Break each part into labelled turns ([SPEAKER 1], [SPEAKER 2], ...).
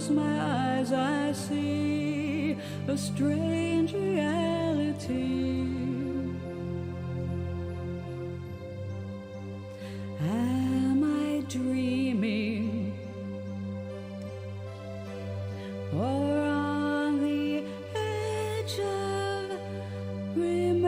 [SPEAKER 1] close my eyes, I see a strange reality. Am I dreaming, or on the edge of remembering?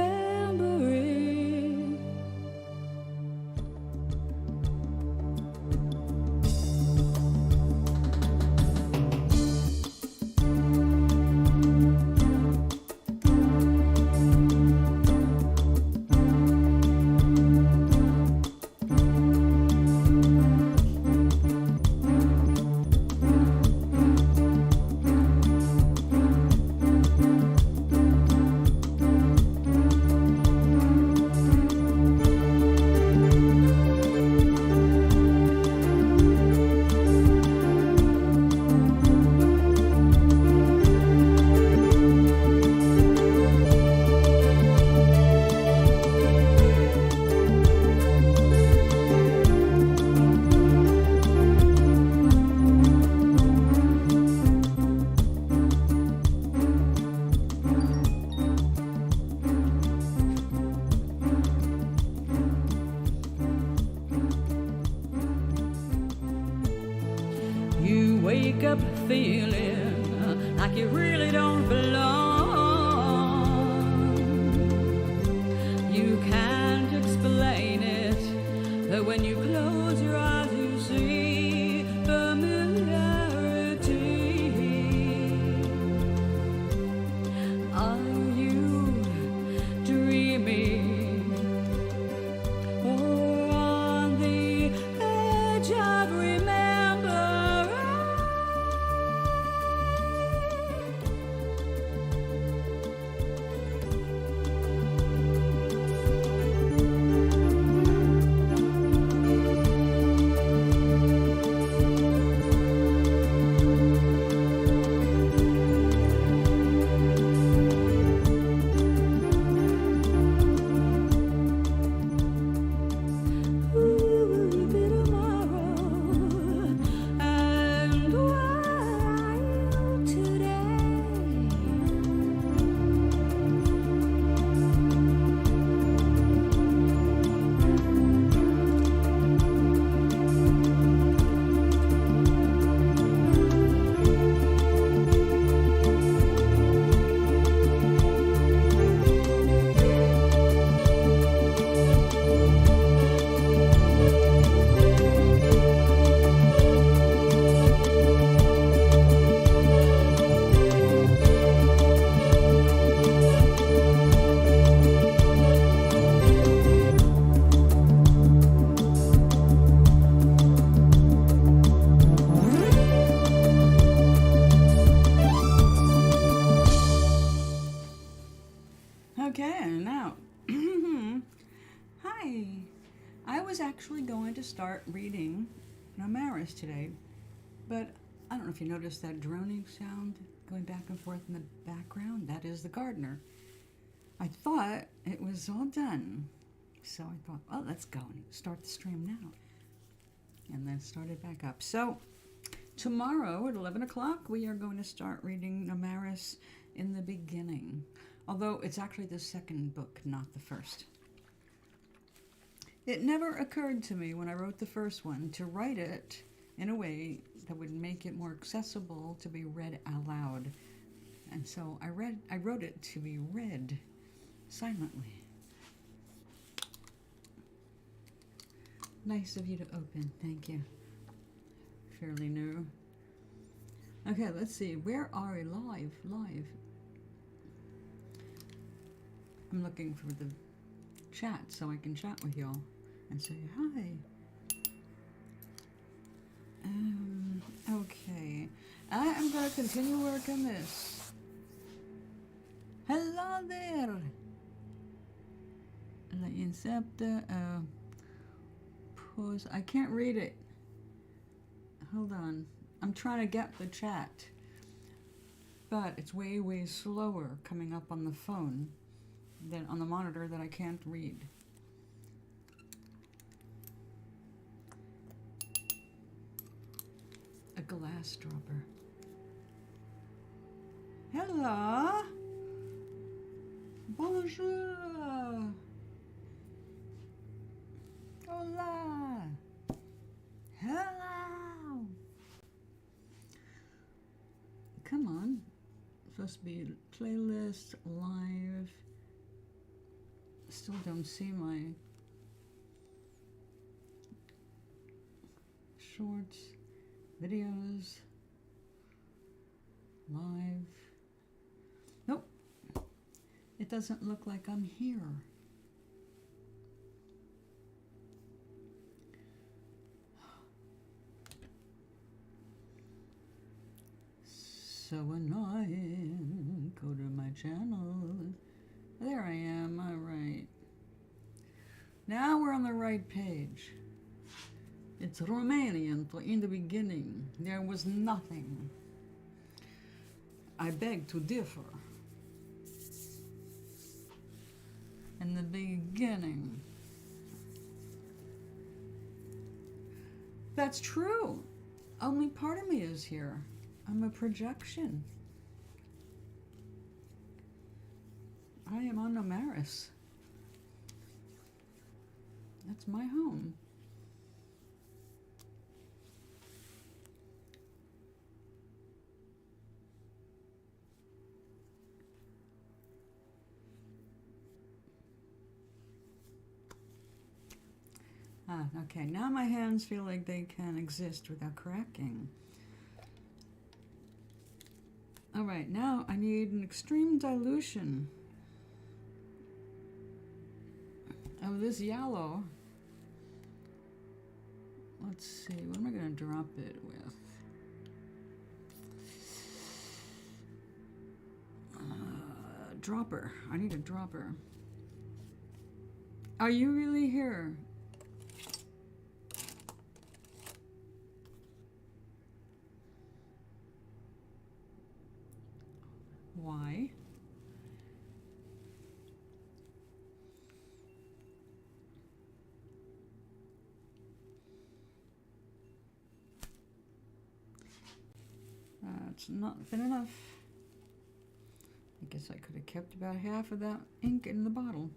[SPEAKER 1] You wake up feeling like you really don't belong. You can't explain it, but when you close your eyes you see familiarity. Are you dreaming, or on the edge of remembering? Okay, now, hi. I was actually going to start reading Nomaris today, but I don't know if you noticed that droning sound going back and forth in the background. That is the gardener. I thought it was all done, so I thought, well, let's go and start the stream now. And then start it back up. So tomorrow at 11 o'clock, we are going to start reading Nomaris in the beginning. Although it's actually the second book, not the first. It never occurred to me when I wrote the first one to write it in a way that would make it more accessible to be read aloud. And so I wrote it to be read silently. Nice of you to open, thank you. Fairly new. Okay, let's see, where are we? Live. I'm looking for the chat so I can chat with y'all and say hi. Okay, I am going to continue working this. Hello there. La incepta, pause. I can't read it. Hold on. I'm trying to get the chat, but it's way slower coming up on the phone than on the monitor that I can't read. A glass dropper. Hola. Bonjour. Hola. Hello. Come on. Supposed to be playlist, live. Still don't see my shorts, videos, live. Nope. It doesn't look like I'm here. So annoying. Go to my channel. There I am. All right. Now we're on the right page. It's Romanian. In the beginning, there was nothing. I beg to differ. In the beginning. That's true. Only part of me is here. I'm a projection. I am on Nomaris. That's my home. Okay, now my hands feel like they can exist without cracking. All right, now I need an extreme dilution of this yellow. Let's see, what am I going to drop it with? Dropper. I need a dropper. Are you really here? Why? It's not been enough. I guess I could have kept about half of that ink in the bottle.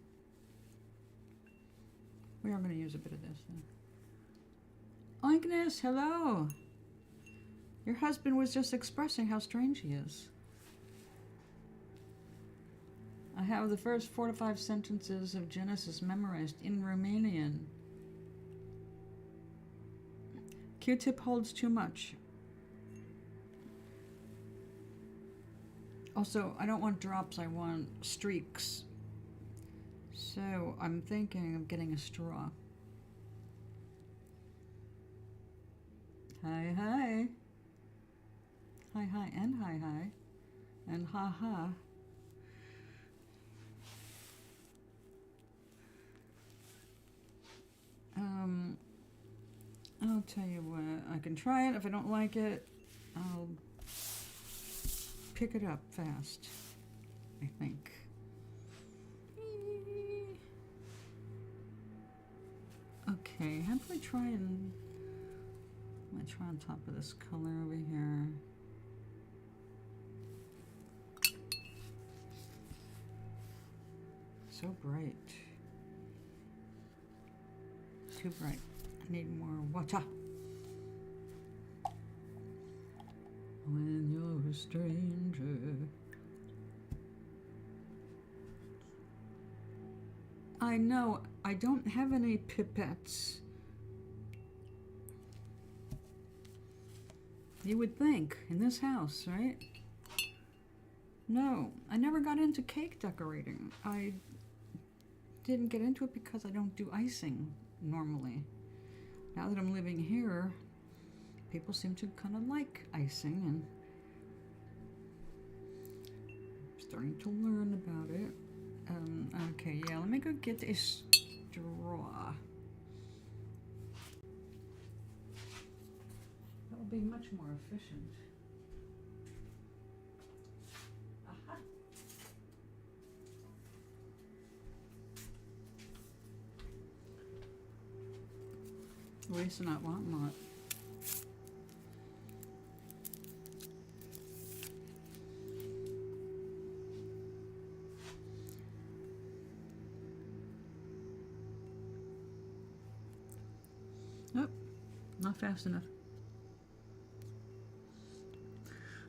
[SPEAKER 1] We are going to use a bit of this then. Oinkness, hello! Your husband was just expressing how strange he is. I have the first 4 to 5 sentences of Genesis memorized in Romanian. Q-tip holds too much. Also, I don't want drops, I want streaks. So, I'm thinking of getting a straw. Hi, hi. Hi, hi, and hi, hi. And ha, ha. I'll tell you what, I can try it. If I don't like it, I'll pick it up fast, I think. Okay, how do I try and... I'm gonna try on top of this color over here. So bright. Too bright. I need more water. When you're a stranger. I know, I don't have any pipettes. You would think, in this house, right? No, I never got into cake decorating. I didn't get into it because I don't do icing normally. Now that I'm living here, people seem to kind of like icing, and I'm starting to learn about it. Okay, yeah, let me go get a straw. That will be much more efficient. Aha. Waste not, want not. Oh, not fast enough.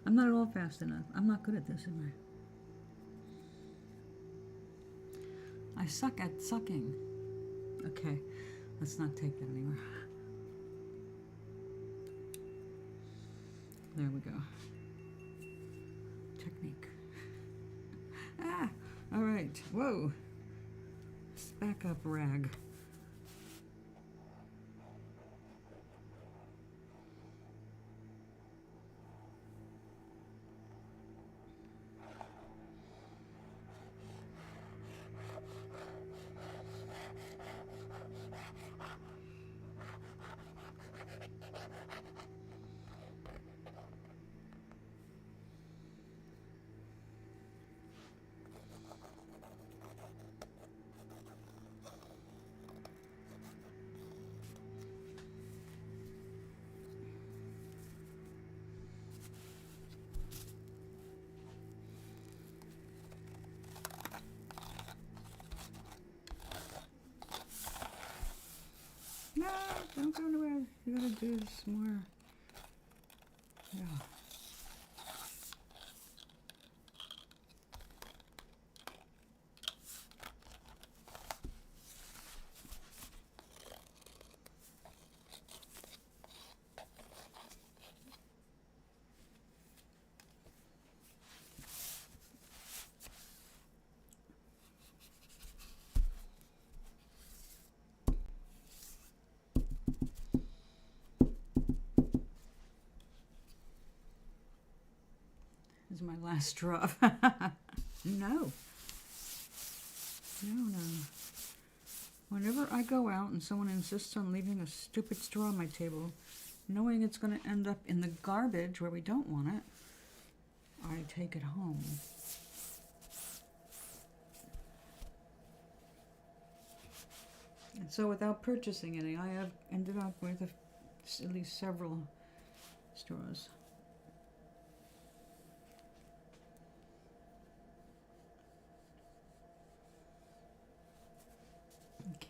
[SPEAKER 1] I'm not at all fast enough. I'm not good at this, am I? I suck at sucking. Okay, let's not take that anymore. There we go. Technique. Ah, all right. Whoa. Back up, rag. No, don't go anywhere. You gotta do this more. Yeah. This is my last straw. No. No. Whenever I go out and someone insists on leaving a stupid straw on my table, knowing it's going to end up in the garbage where we don't want it, I take it home. And so without purchasing any, I have ended up with at least several straws.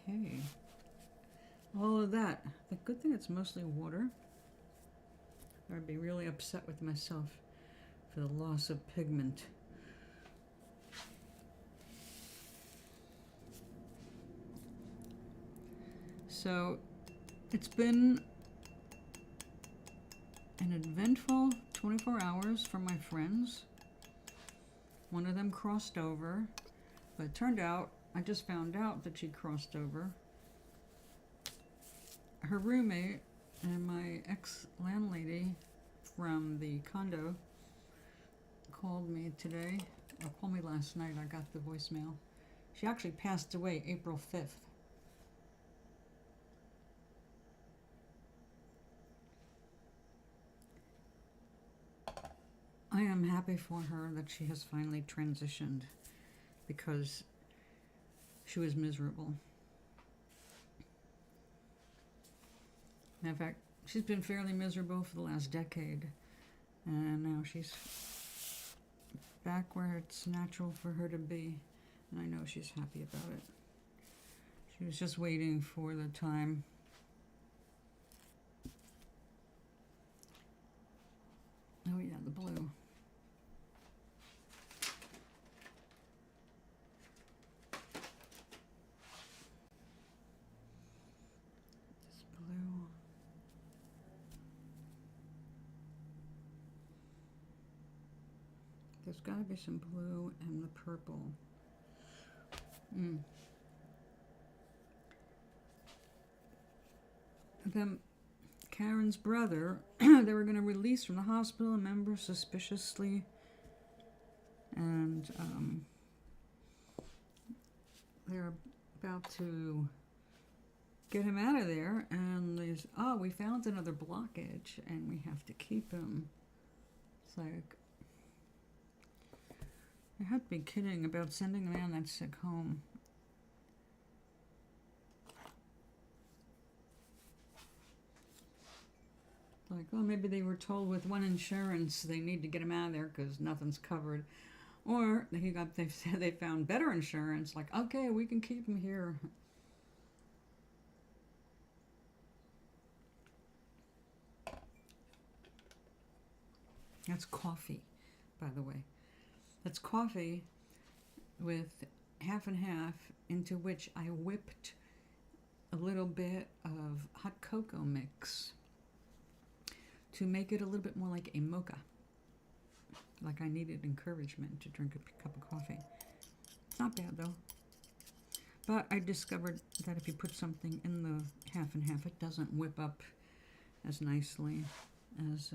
[SPEAKER 1] Okay. All of that. The good thing it's mostly water. I'd be really upset with myself for the loss of pigment. So it's been an eventful 24 hours for my friends. One of them crossed over, but it turned out, I just found out that she crossed over. Her roommate and my ex-landlady from the condo called me today, or called me last night. I got the voicemail. She actually passed away April 5th. I am happy for her that she has finally transitioned, because she was miserable. In fact, she's been fairly miserable for the last decade, and now she's back where it's natural for her to be, and I know she's happy about it. She was just waiting for the time. Oh yeah, the blue. There's got to be some blue and the purple. Then Karen's brother, they were going to release from the hospital a member suspiciously, and they're about to get him out of there, and there's, oh, we found another blockage and we have to keep him. It's like, I had to be kidding about sending a man that sick home. Like, well, maybe they were told with one insurance they need to get him out of there because nothing's covered. Or they said they found better insurance, like, okay, we can keep him here. That's coffee, by the way. That's coffee with half and half, into which I whipped a little bit of hot cocoa mix to make it a little bit more like a mocha. Like I needed encouragement to drink a cup of coffee. It's not bad though. But I discovered that if you put something in the half and half, it doesn't whip up as nicely as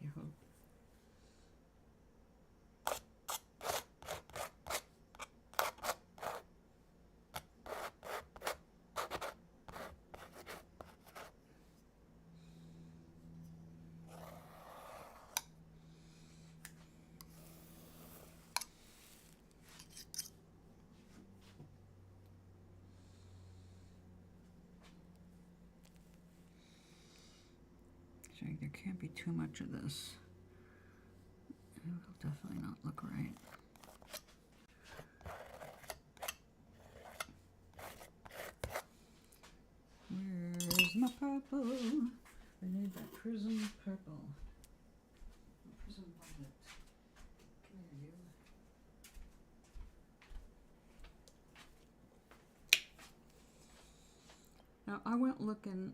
[SPEAKER 1] you hope. So there can't be too much of this. It will definitely not look right. Where's my purple? I need that prism purple. Prism violet. Come here, you. Now I went looking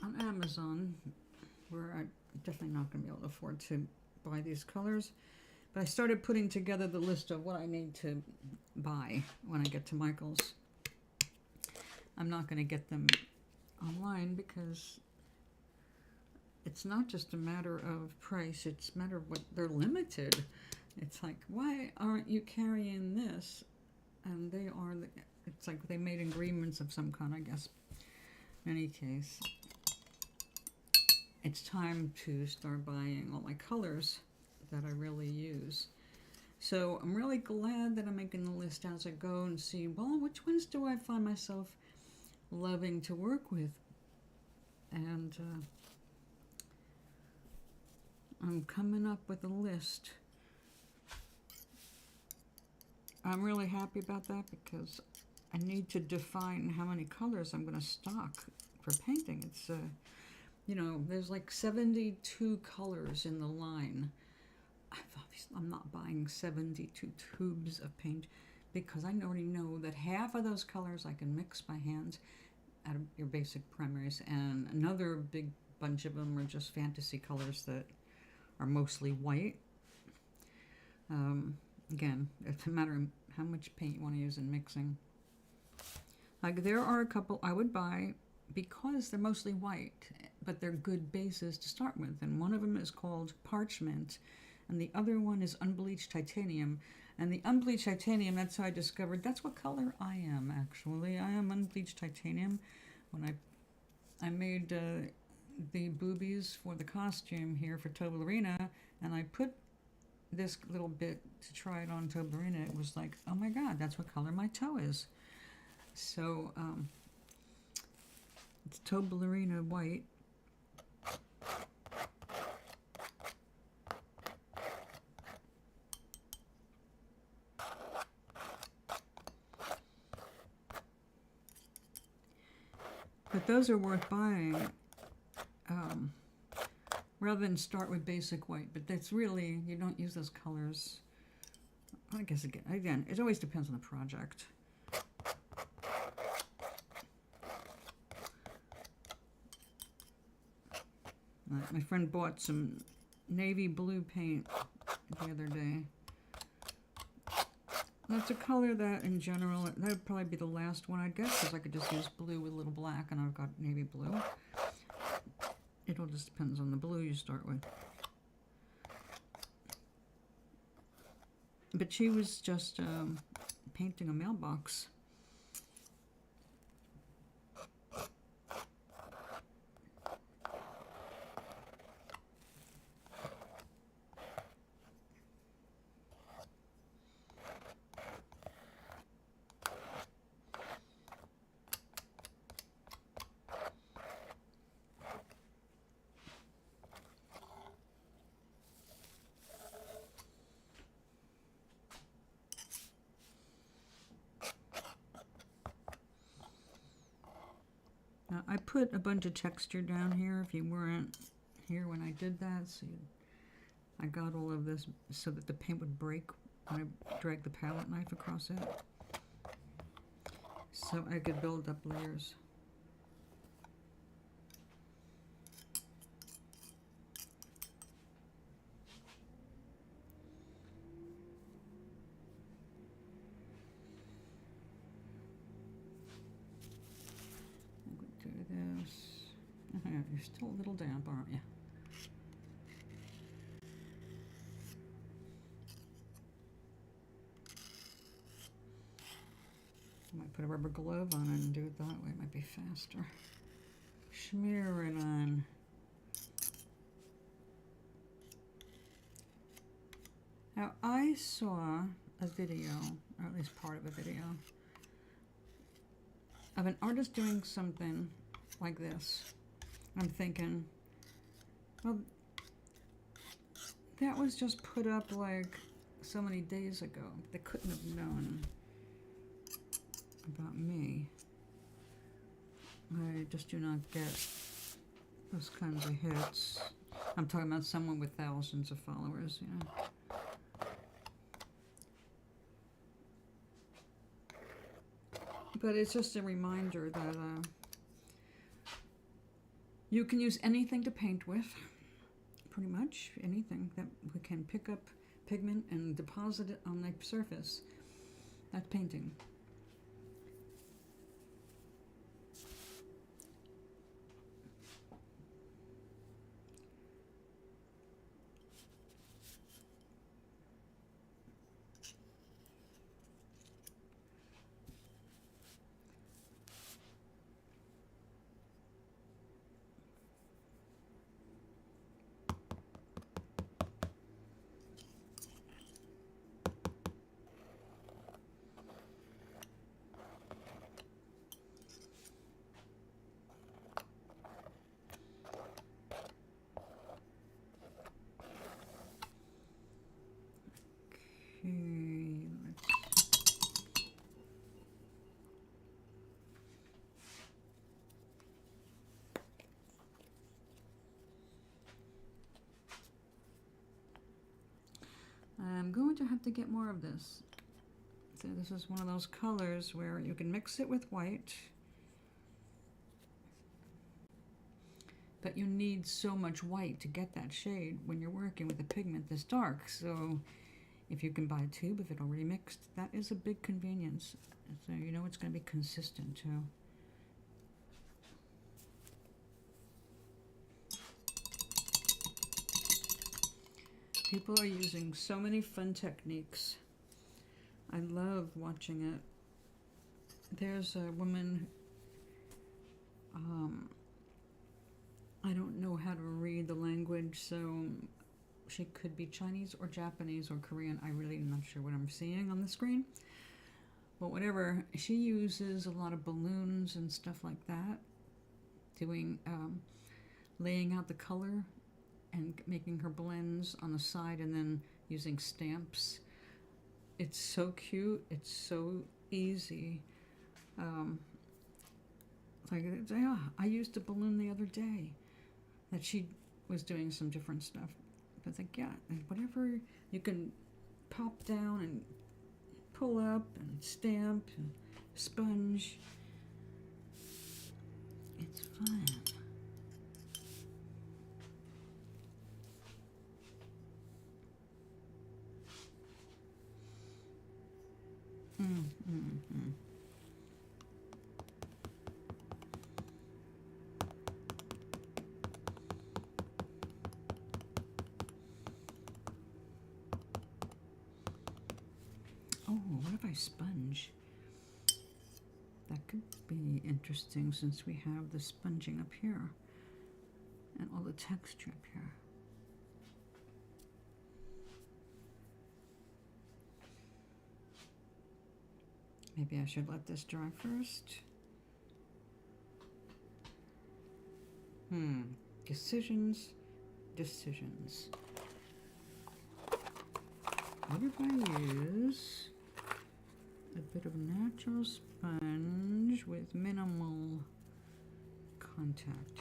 [SPEAKER 1] on Amazon, where I'm definitely not going to be able to afford to buy these colors, but I started putting together the list of what I need to buy when I get to Michael's. I'm not going to get them online because it's not just a matter of price, it's a matter of what they're limited. It's like, why aren't you carrying this? And they are, it's like they made agreements of some kind, I guess. In any case, it's time to start buying all my colors that I really use. So I'm really glad that I'm making the list as I go and see, well, which ones do I find myself loving to work with? And I'm coming up with a list. I'm really happy about that because I need to define how many colors I'm going to stock for painting. It's you know, there's like 72 colors in the line. I'm not buying 72 tubes of paint because I already know that half of those colors I can mix by hand out of your basic primaries, and another big bunch of them are just fantasy colors that are mostly white. Again, it's a matter of how much paint you want to use in mixing. Like there are a couple I would buy because they're mostly white, but they're good bases to start with. And one of them is called Parchment, and the other one is Unbleached Titanium. And the Unbleached Titanium, that's how I discovered that's what color I am, actually. I am Unbleached Titanium. When I made the boobies for the costume here for Toblerina, and I put this little bit to try it on Toblerina, it was like, oh my god, that's what color my toe is. So, it's Toblerina white. But those are worth buying rather than start with basic white. But that's really, you don't use those colors. I guess again, it always depends on the project. My friend bought some navy blue paint the other day. That's a color that, in general, that would probably be the last one I'd get, because I could just use blue with a little black, and I've got navy blue. It all just depends on the blue you start with. But she was just painting a mailbox. I put a bunch of texture down here if you weren't here when I did that. So I got all of this so that the paint would break when I drag the palette knife across it. So I could build up layers. Do this. You're still a little damp, aren't you? I might put a rubber glove on it and do it that way. It might be faster. Smear it on. Now I saw a video, or at least part of a video, of an artist doing something like this. I'm thinking, well, that was just put up like so many days ago. They couldn't have known about me. I just do not get those kinds of hits. I'm talking about someone with thousands of followers, you know. But it's just a reminder that you can use anything to paint with, pretty much anything that we can pick up pigment and deposit it on the surface. That's painting. I'm going to have to get more of this. So this is one of those colors where you can mix it with white, but you need so much white to get that shade when you're working with a pigment this dark. So if you can buy a tube of it already mixed, that is a big convenience. So you know it's going to be consistent too. People are using so many fun techniques. I love watching it. There's a woman, I don't know how to read the language, so she could be Chinese or Japanese or Korean. I really am not sure what I'm seeing on the screen. But whatever, she uses a lot of balloons and stuff like that, doing, laying out the color and making her blends on the side and then using stamps. It's so cute. It's so easy. Yeah, I used a balloon the other day that she was doing some different stuff. But it's like, yeah, whatever you can pop down and pull up and stamp and sponge. It's fun. Oh, what if I sponge? That could be interesting since we have the sponging up here and all the texture up here. Maybe I should let this dry first. Decisions. What if I use a bit of natural sponge with minimal contact?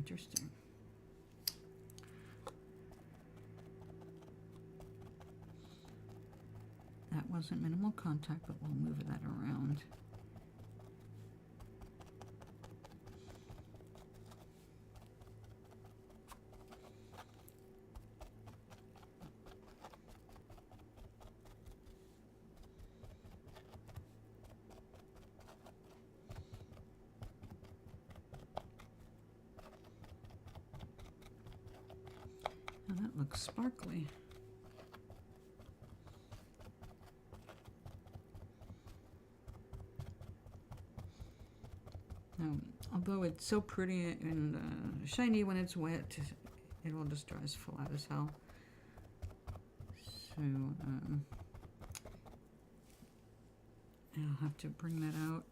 [SPEAKER 1] Interesting. That wasn't minimal contact, but we'll move that around. Now that looks sparkly. Now, although it's so pretty and shiny when it's wet, it will just dry as flat as hell. So I'll have to bring that out.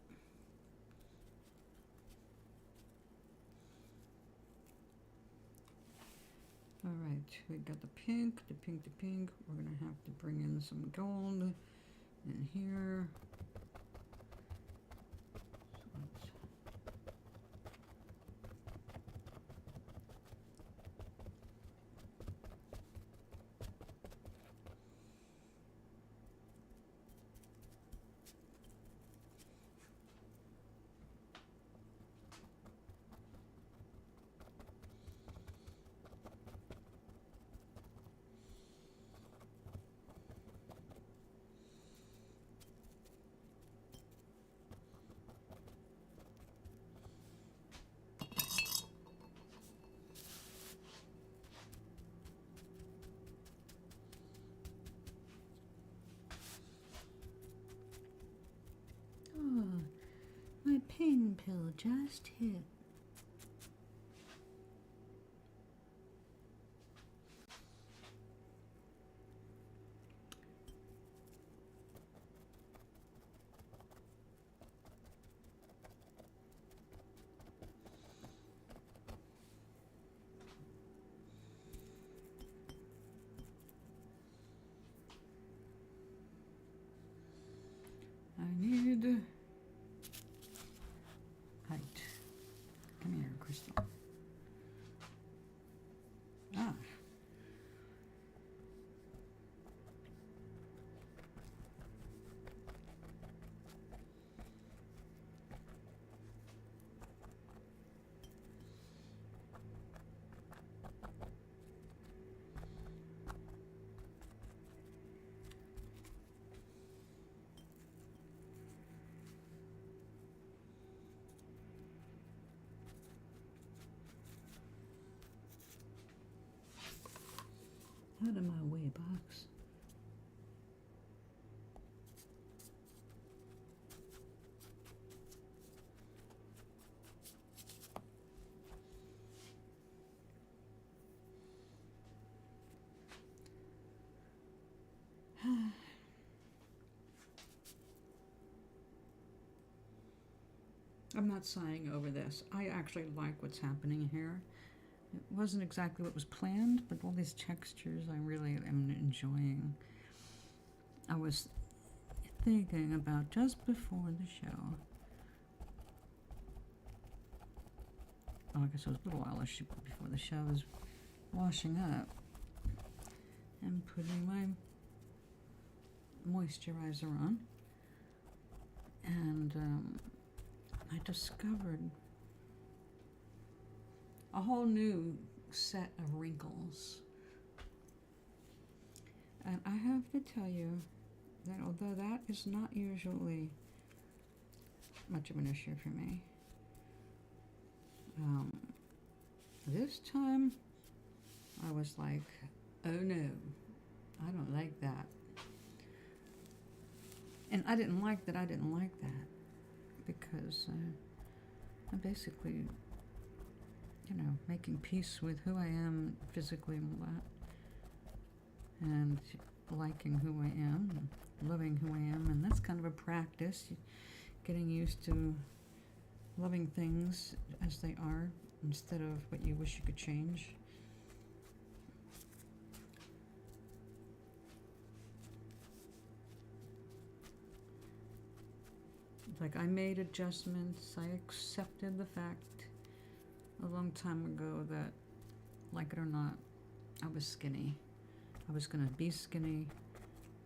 [SPEAKER 1] All right, we got the pink, the pink, the pink. We're gonna have to bring in some gold in here. Oh, my pen pill just hit. I need height. Come here, Crystal. Ah. Out of my way, box. I'm not sighing over this. I actually like what's happening here. It wasn't exactly what was planned, but all these textures I really am enjoying. I was thinking about just before the show. Oh, I guess it was a little while before the show. I was washing up and putting my moisturizer on, and I discovered a whole new set of wrinkles. And I have to tell you that although that is not usually much of an issue for me, this time I was like, oh no, I don't like that. And I didn't like that because I'm basically, you know, making peace with who I am physically and all that, and liking who I am, and loving who I am, and that's kind of a practice, getting used to loving things as they are instead of what you wish you could change. Like, I made adjustments, I accepted the fact a long time ago that, like it or not, I was skinny. I was going to be skinny.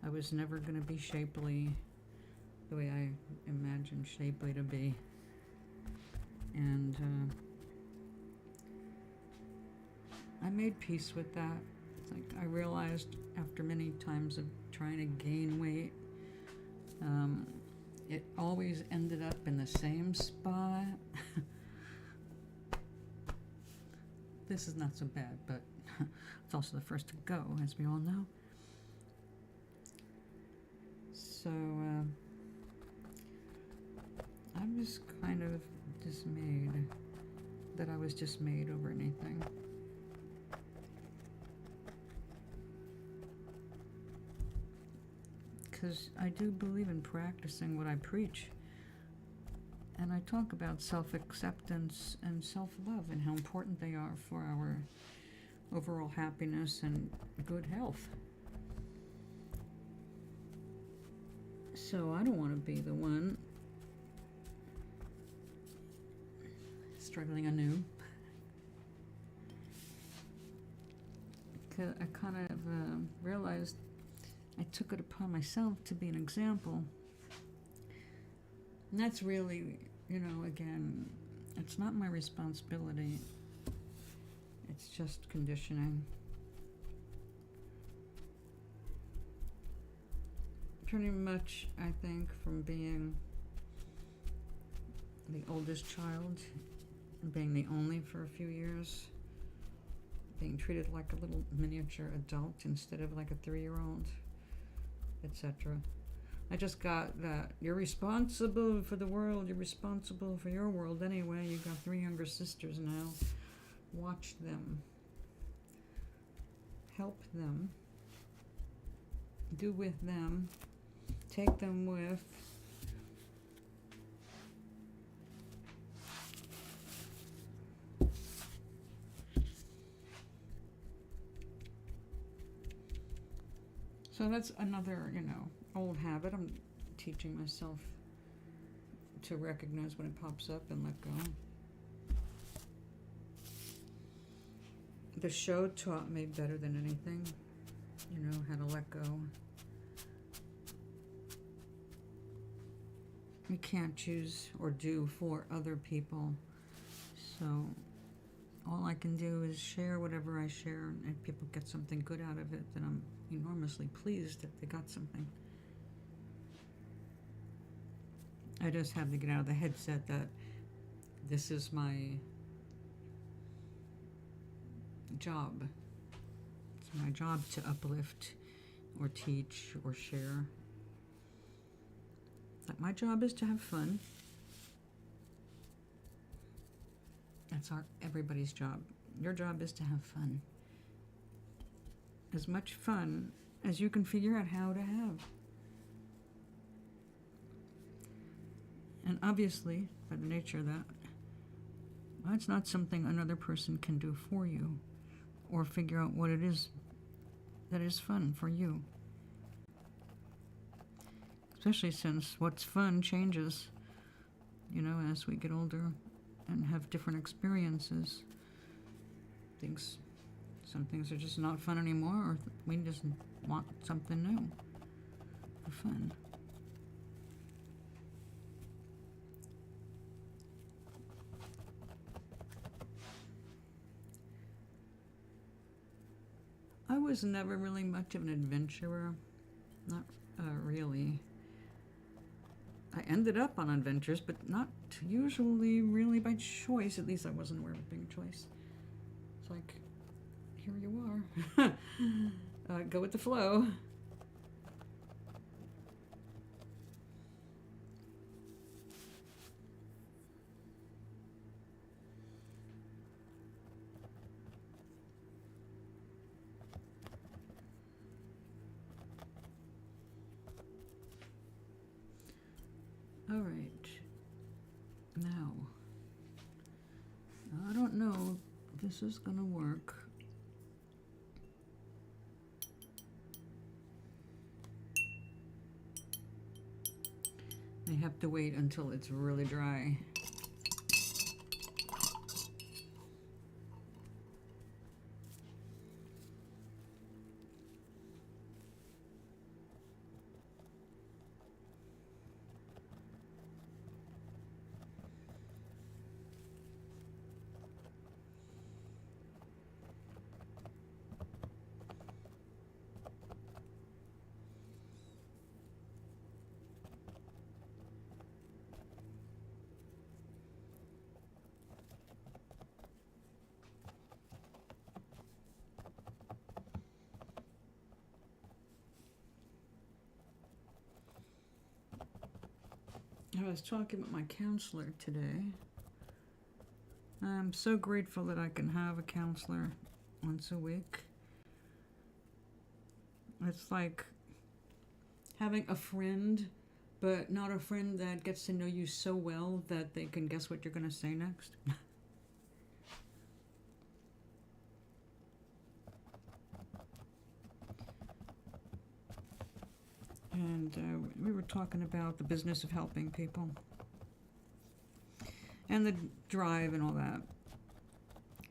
[SPEAKER 1] I was never going to be shapely the way I imagined shapely to be. And I made peace with that. It's like I realized after many times of trying to gain weight, it always ended up in the same spot. This is not so bad, but it's also the first to go, as we all know. So I was kind of dismayed that I was dismayed over anything. Because I do believe in practicing what I preach. And I talk about self-acceptance and self-love and how important they are for our overall happiness and good health. So I don't want to be the one struggling anew. I kind of realized I took it upon myself to be an example. And that's really, again, it's not my responsibility. It's just conditioning. Pretty much, I think, from being the oldest child and being the only for a few years, being treated like a little miniature adult instead of like a 3-year-old, etc. I just got that you're responsible for the world, you're responsible for your world anyway. You've got 3 younger sisters now. Watch them. Help them. Do with them. Take them with. So that's another, old habit. I'm teaching myself to recognize when it pops up and let go. The show taught me better than anything, how to let go. You can't choose or do for other people. So all I can do is share whatever I share, and if people get something good out of it, then I'm enormously pleased that they got something. I just have to get out of the headset that this is my job. It's my job to uplift or teach or share. Like my job is to have fun. That's everybody's job. Your job is to have fun. As much fun as you can figure out how to have. And obviously, by the nature of that, that's not something another person can do for you or figure out what it is that is fun for you. Especially since what's fun changes, as we get older and have different experiences. Some things are just not fun anymore, or we just want something new for fun. I was never really much of an adventurer. Not really. I ended up on adventures, but not usually really by choice. At least I wasn't aware of it being a choice. It's like, here you are. Go with the flow. All right. Now, I don't know if this is going to work. I have to wait until it's really dry. I was talking with my counselor today. I'm so grateful that I can have a counselor once a week. It's like having a friend, but not a friend that gets to know you so well that they can guess what you're going to say next. And we were talking about the business of helping people and the drive and all that,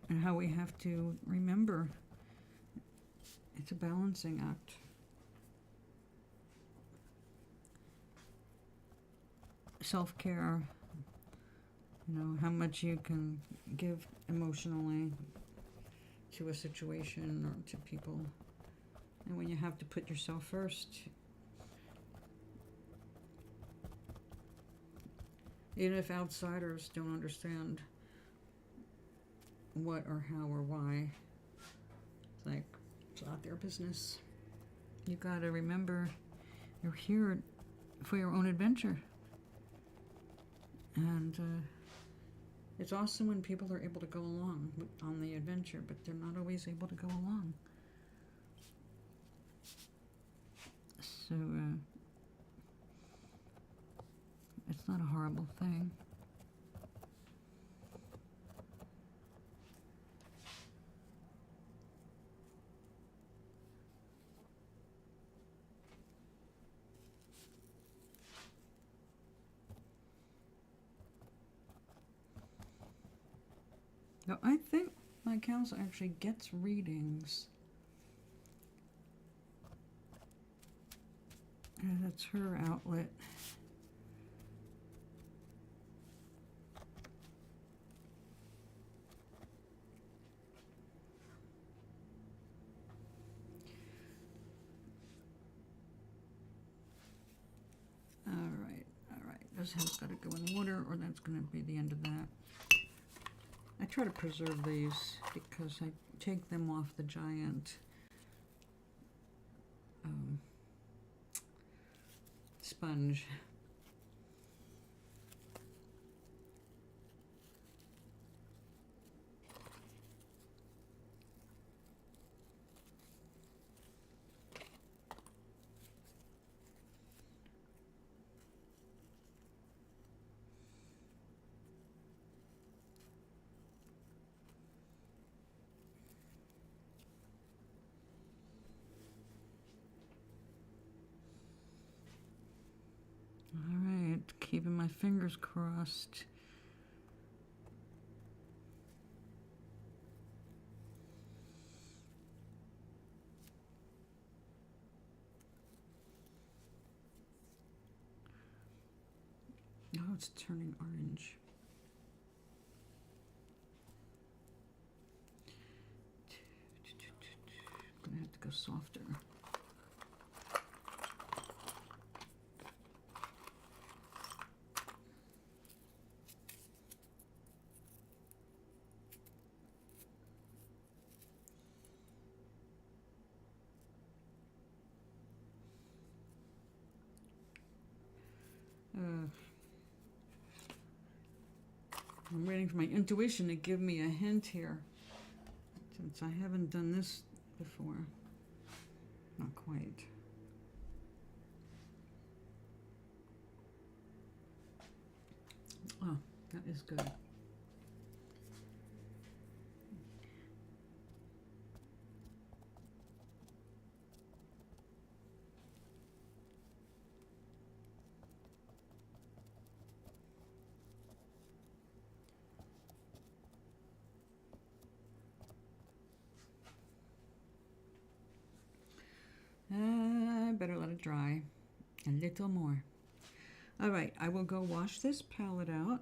[SPEAKER 1] and how we have to remember it's a balancing act. Self-care, you know, how much you can give emotionally to a situation or to people, and when you have to put yourself first, even if outsiders don't understand what or how or why, it's like, it's not their business. You gotta remember you're here for your own adventure. And it's awesome when people are able to go along on the adventure, but they're not always able to go along. So it's not a horrible thing. Now, I think my counselor actually gets readings. And that's her outlet. All right. This has got to go in water, or that's going to be the end of that. I try to preserve these because I take them off the giant sponge. All right, keeping my fingers crossed. Oh, it's turning orange. I'm gonna have to go softer. I'm waiting for my intuition to give me a hint here, since I haven't done this before. Not quite. Oh, that is good. I better let it dry a little more. All right, I will go wash this palette out.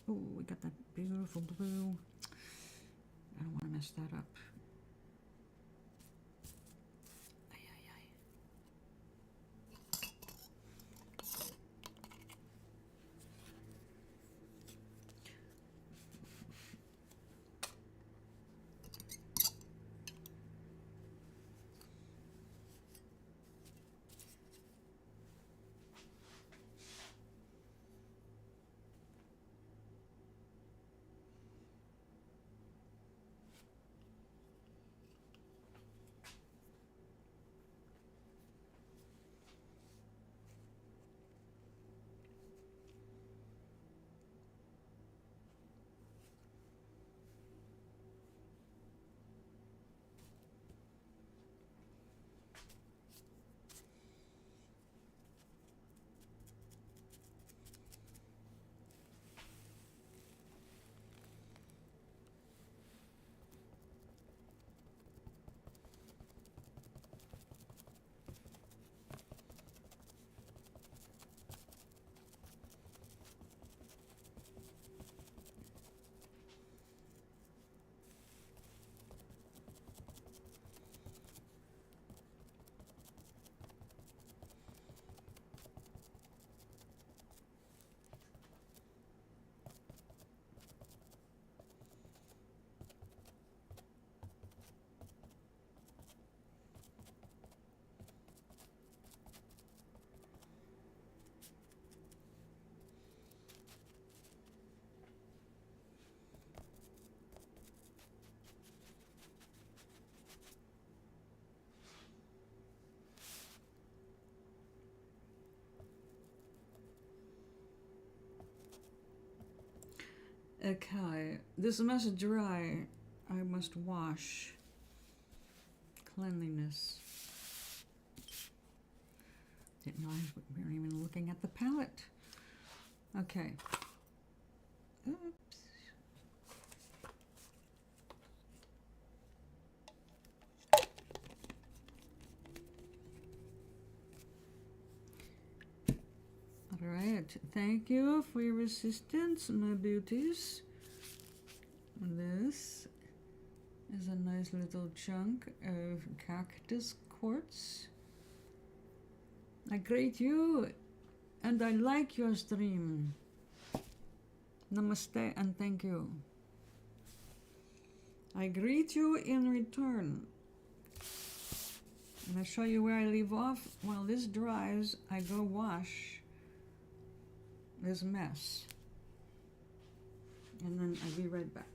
[SPEAKER 1] Oh, we got that beautiful blue. I don't want to mess that up. Ay, ay, ay. Okay, this must dry. I must wash. Cleanliness. Didn't realize we weren't even looking at the palette. Okay. Oops. All right. Thank you for your assistance, my beauties. This is a nice little chunk of cactus quartz. I greet you, and I like your stream. Namaste and thank you. I greet you in return. And I'll show you where I leave off. While this dries, I go wash this mess. And then I'll be right back.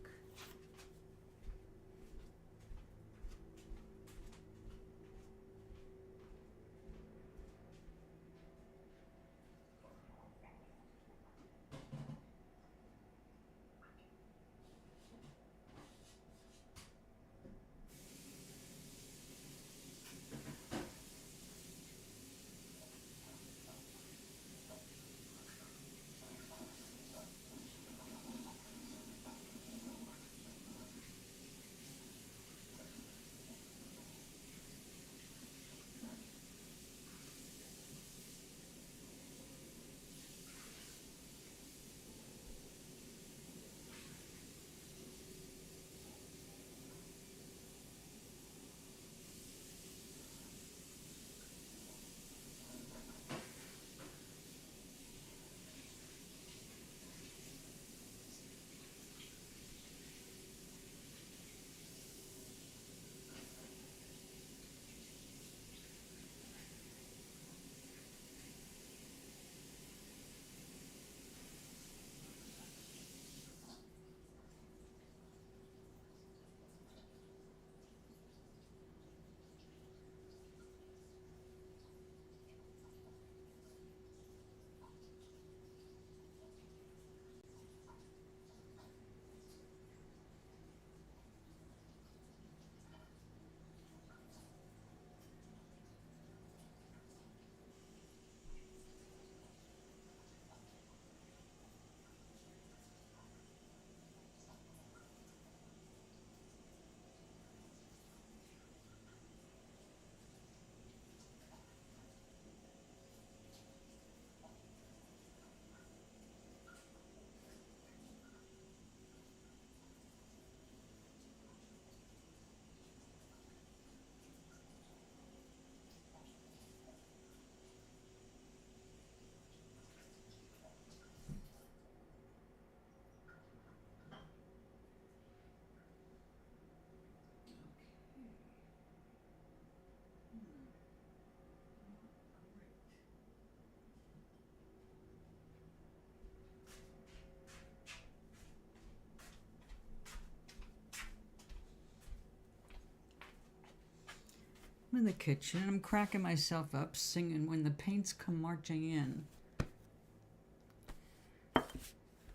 [SPEAKER 1] I'm in the kitchen and I'm cracking myself up singing When the Paints Come Marching In.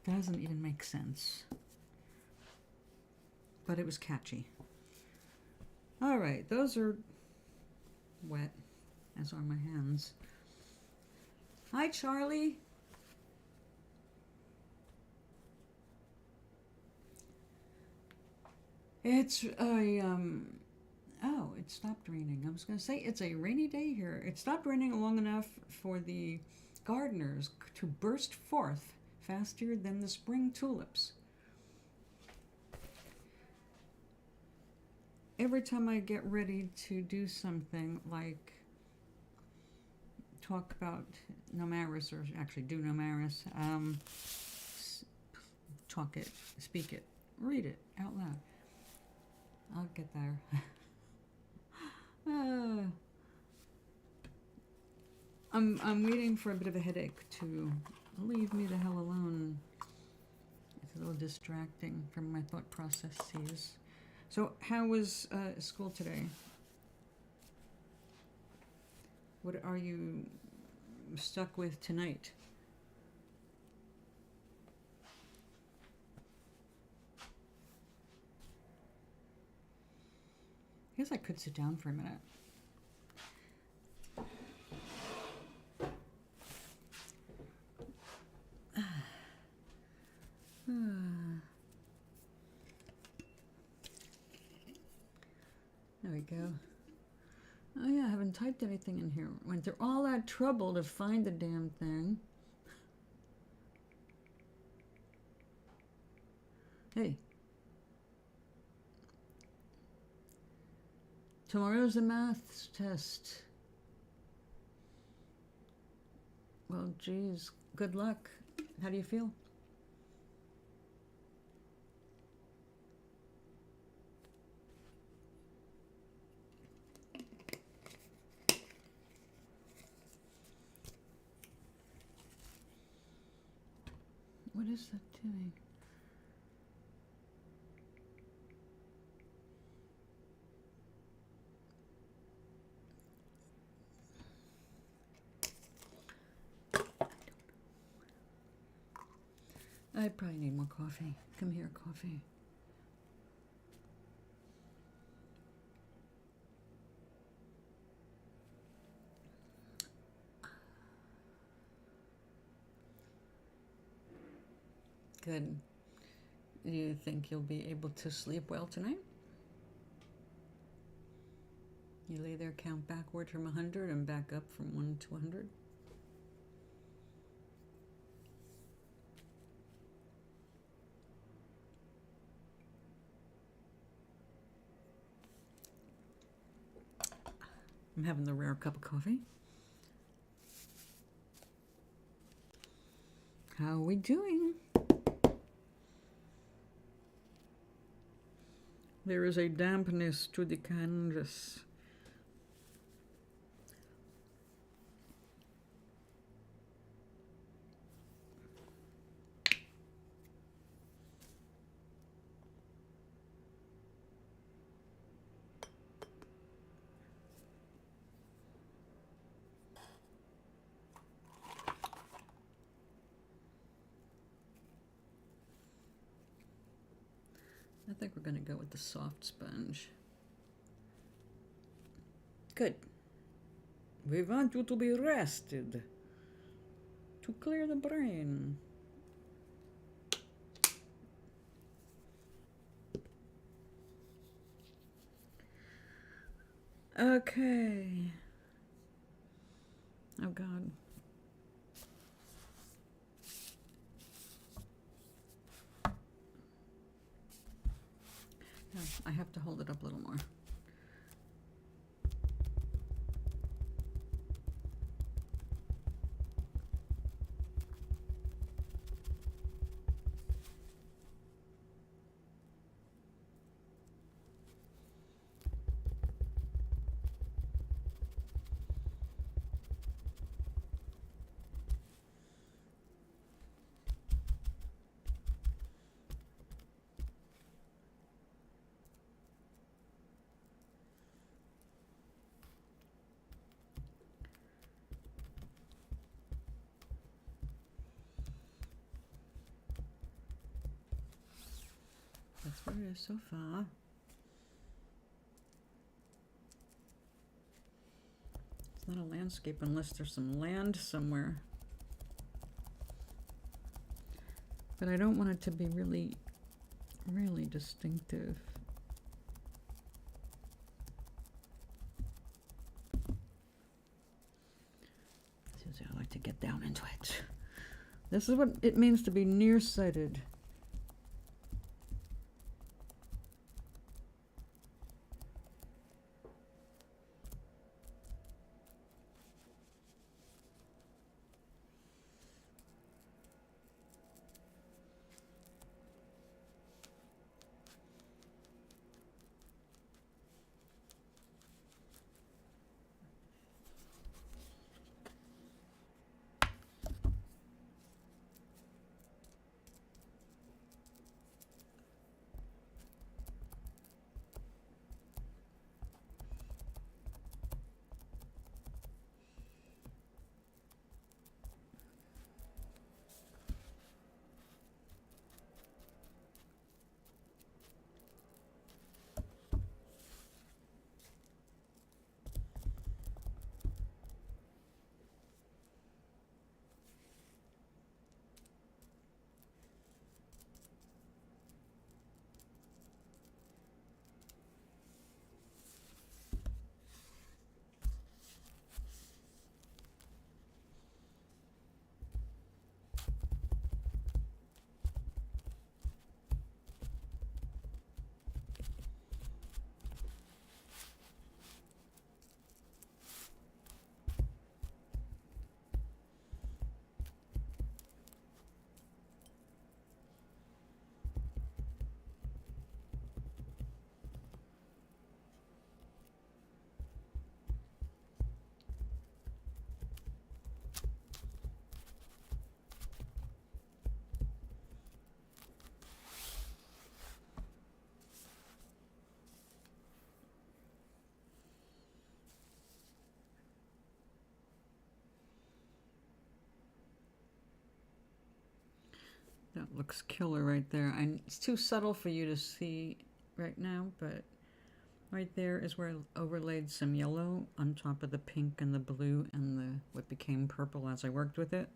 [SPEAKER 1] Doesn't even make sense. But it was catchy. All right, those are wet, as are my hands. Hi, Charlie. It's a, oh, it stopped raining. I was going to say it's a rainy day here. It stopped raining long enough for the gardeners to burst forth faster than the spring tulips. Every time I get ready to do something like talk about Nomaris, or actually do Nomaris, talk it, speak it, read it out loud. I'll get there. I'm waiting for a bit of a headache to leave me the hell alone. It's a little distracting from my thought processes. So how was school today? What are you stuck with tonight? guess I could sit down for a minute. There we go. Oh yeah, I haven't typed anything in here. Went through all that trouble to find the damn thing. Hey. Tomorrow's a maths test. Well, geez, good luck. How do you feel? What is that doing? I probably need more coffee. Come here, coffee. Good. Do you think you'll be able to sleep well tonight? You lay there, count backward from 100 and back up from 1 to 100. I'm having the rare cup of coffee. How are we doing? There is a dampness to the canvas. I think we're going to go with the soft sponge. Good. We want you to be rested, to clear the brain. Okay. Oh God. No, I have to hold it up a little more. That's what it is so far. It's not a landscape unless there's some land somewhere. But I don't want it to be really, really distinctive. I like to get down into it. This is what it means to be nearsighted. That looks killer right there. It's too subtle for you to see right now, but right there is where I overlaid some yellow on top of the pink and the blue and the what became purple as I worked with it.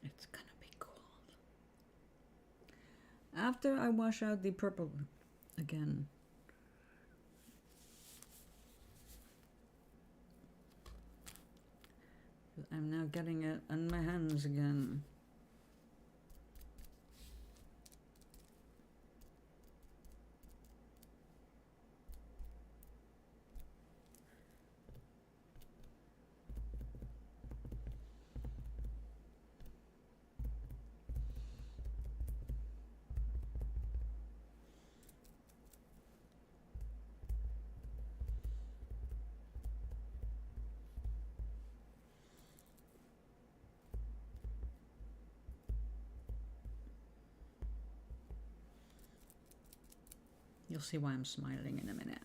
[SPEAKER 1] It's gonna be cool. After I wash out the purple again, I'm now getting it on my hands again. You'll see why I'm smiling in a minute.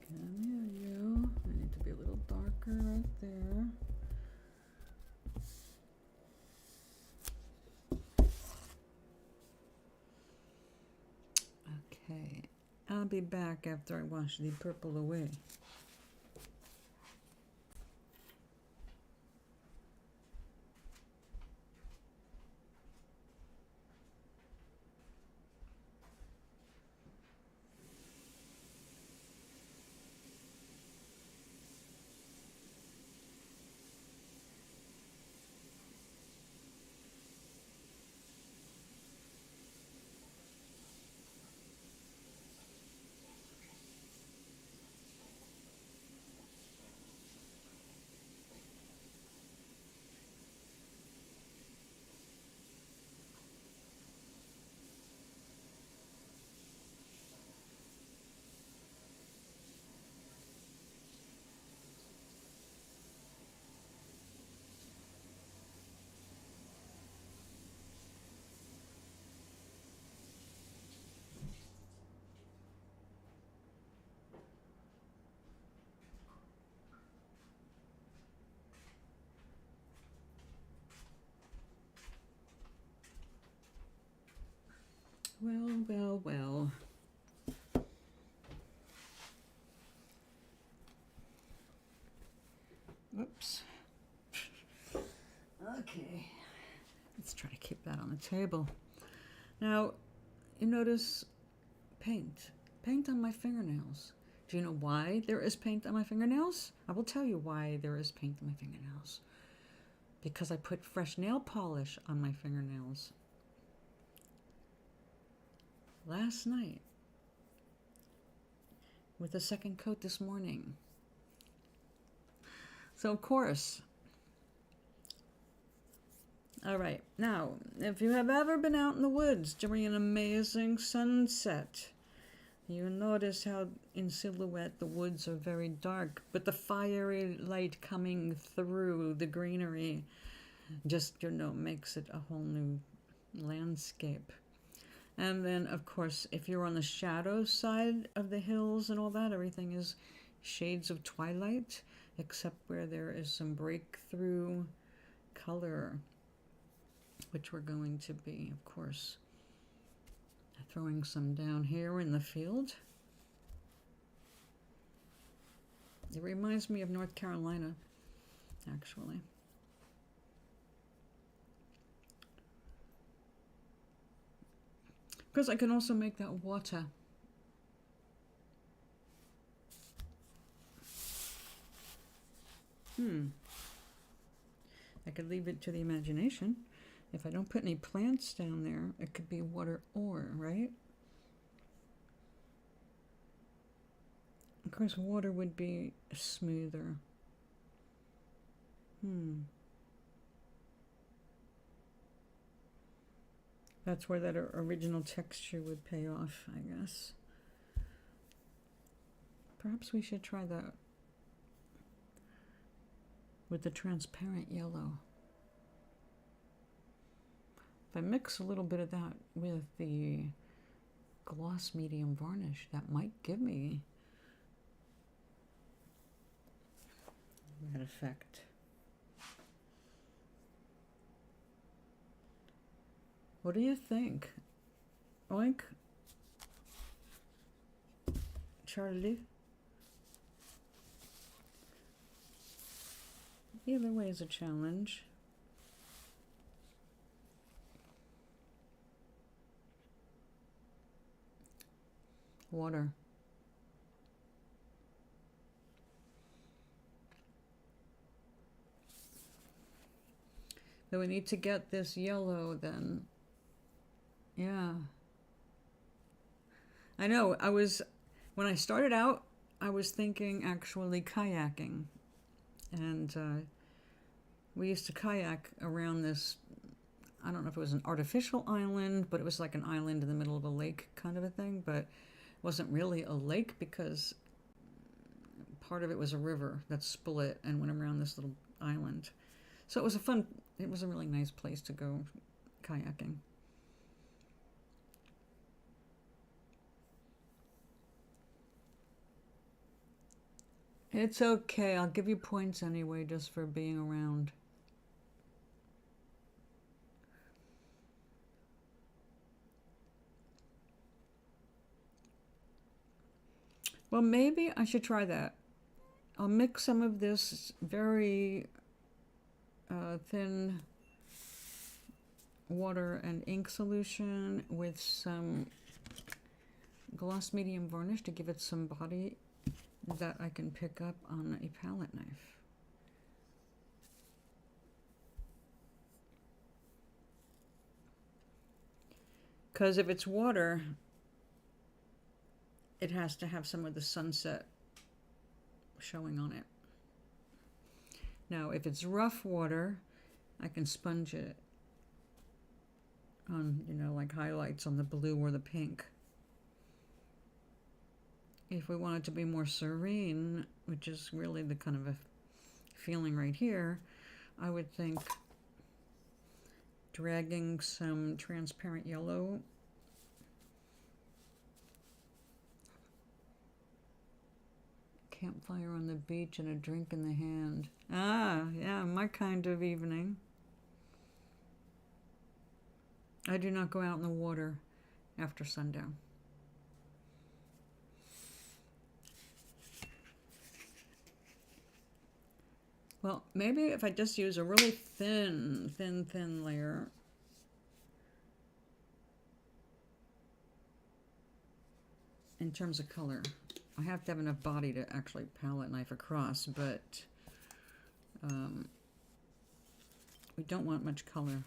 [SPEAKER 1] Come here, you. I need to be a little darker right there. Okay, I'll be back after I wash the purple away. Well, well, well. Whoops. Okay. Let's try to keep that on the table. Now, you notice paint. Paint on my fingernails. Do you know why there is paint on my fingernails? I will tell you why there is paint on my fingernails. Because I put fresh nail polish on my fingernails last night with a second coat this morning. So of course. All right, now, if you have ever been out in the woods during an amazing sunset, you notice how in silhouette the woods are very dark, but the fiery light coming through the greenery just, makes it a whole new landscape. And then, of course, if you're on the shadow side of the hills and all that, everything is shades of twilight, except where there is some breakthrough color, which we're going to be, of course, throwing some down here in the field. It reminds me of North Carolina, actually. Because I can also make that water. I could leave it to the imagination. If I don't put any plants down there, it could be water or, right? Of course, water would be smoother. That's where that original texture would pay off, I guess. Perhaps we should try that with the transparent yellow. If I mix a little bit of that with the gloss medium varnish, that might give me that effect. What do you think? Oink. Charlie? Either way is a challenge. Water. So we need to get this yellow then. Yeah. I know, when I started out, I was thinking actually kayaking. And we used to kayak around this, I don't know if it was an artificial island, but it was like an island in the middle of a lake kind of a thing, but it wasn't really a lake because part of it was a river that split and went around this little island. So it was a really nice place to go kayaking. It's okay, I'll give you points anyway just for being around. Well, maybe I should try that. I'll mix some of this very thin water and ink solution with some gloss medium varnish to give it some body that I can pick up on a palette knife. Because if it's water, it has to have some of the sunset showing on it. Now, if it's rough water, I can sponge it on, like highlights on the blue or the pink. If we want it to be more serene, which is really the kind of a feeling right here, I would think dragging some transparent yellow campfire on the beach and a drink in the hand. Ah, yeah, my kind of evening. I do not go out in the water after sundown. Well, maybe if I just use a really thin layer. In terms of color. I have to have enough body to actually palette knife across, but we don't want much color.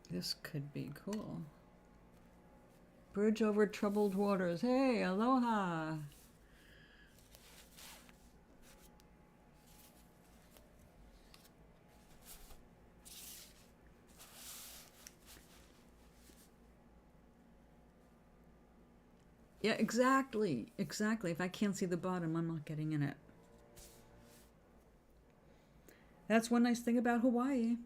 [SPEAKER 1] This could be cool. Bridge over troubled waters. Hey, aloha. Yeah, exactly. Exactly. If I can't see the bottom, I'm not getting in it. That's one nice thing about Hawaii.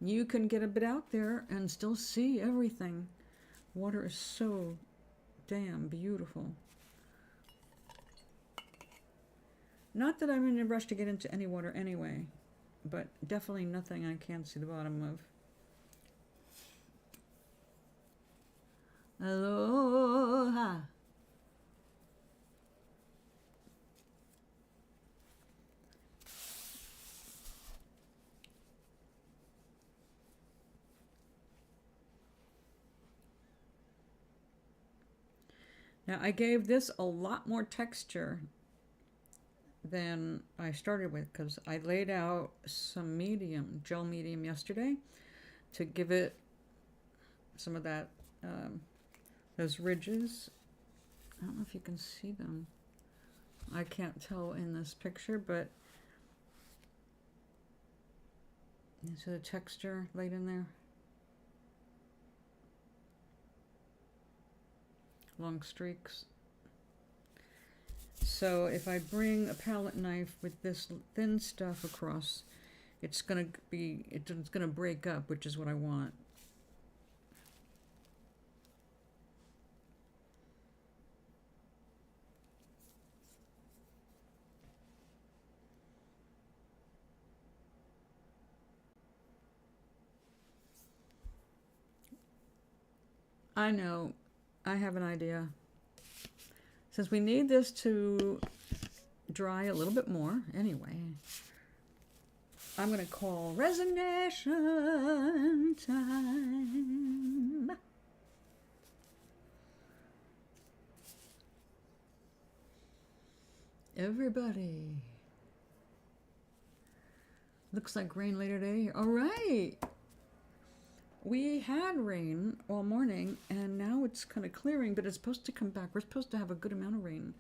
[SPEAKER 1] You can get a bit out there and still see everything. Water is so damn beautiful. Not that I'm in a rush to get into any water anyway, but definitely nothing I can't see the bottom of. Aloha. Now I gave this a lot more texture than I started with because I laid out some medium, gel medium yesterday to give it some of that, those ridges. I don't know if you can see them. I can't tell in this picture, but you see the texture laid in there? Long streaks. So if I bring a palette knife with this thin stuff across, it's gonna break up, which is what I want. I know, I have an idea. Since we need this to dry a little bit more anyway, I'm going to call resignation time. Everybody. Looks like rain later today. All right. We had rain all morning, and now it's kind of clearing, but it's supposed to come back. We're supposed to have a good amount of rain.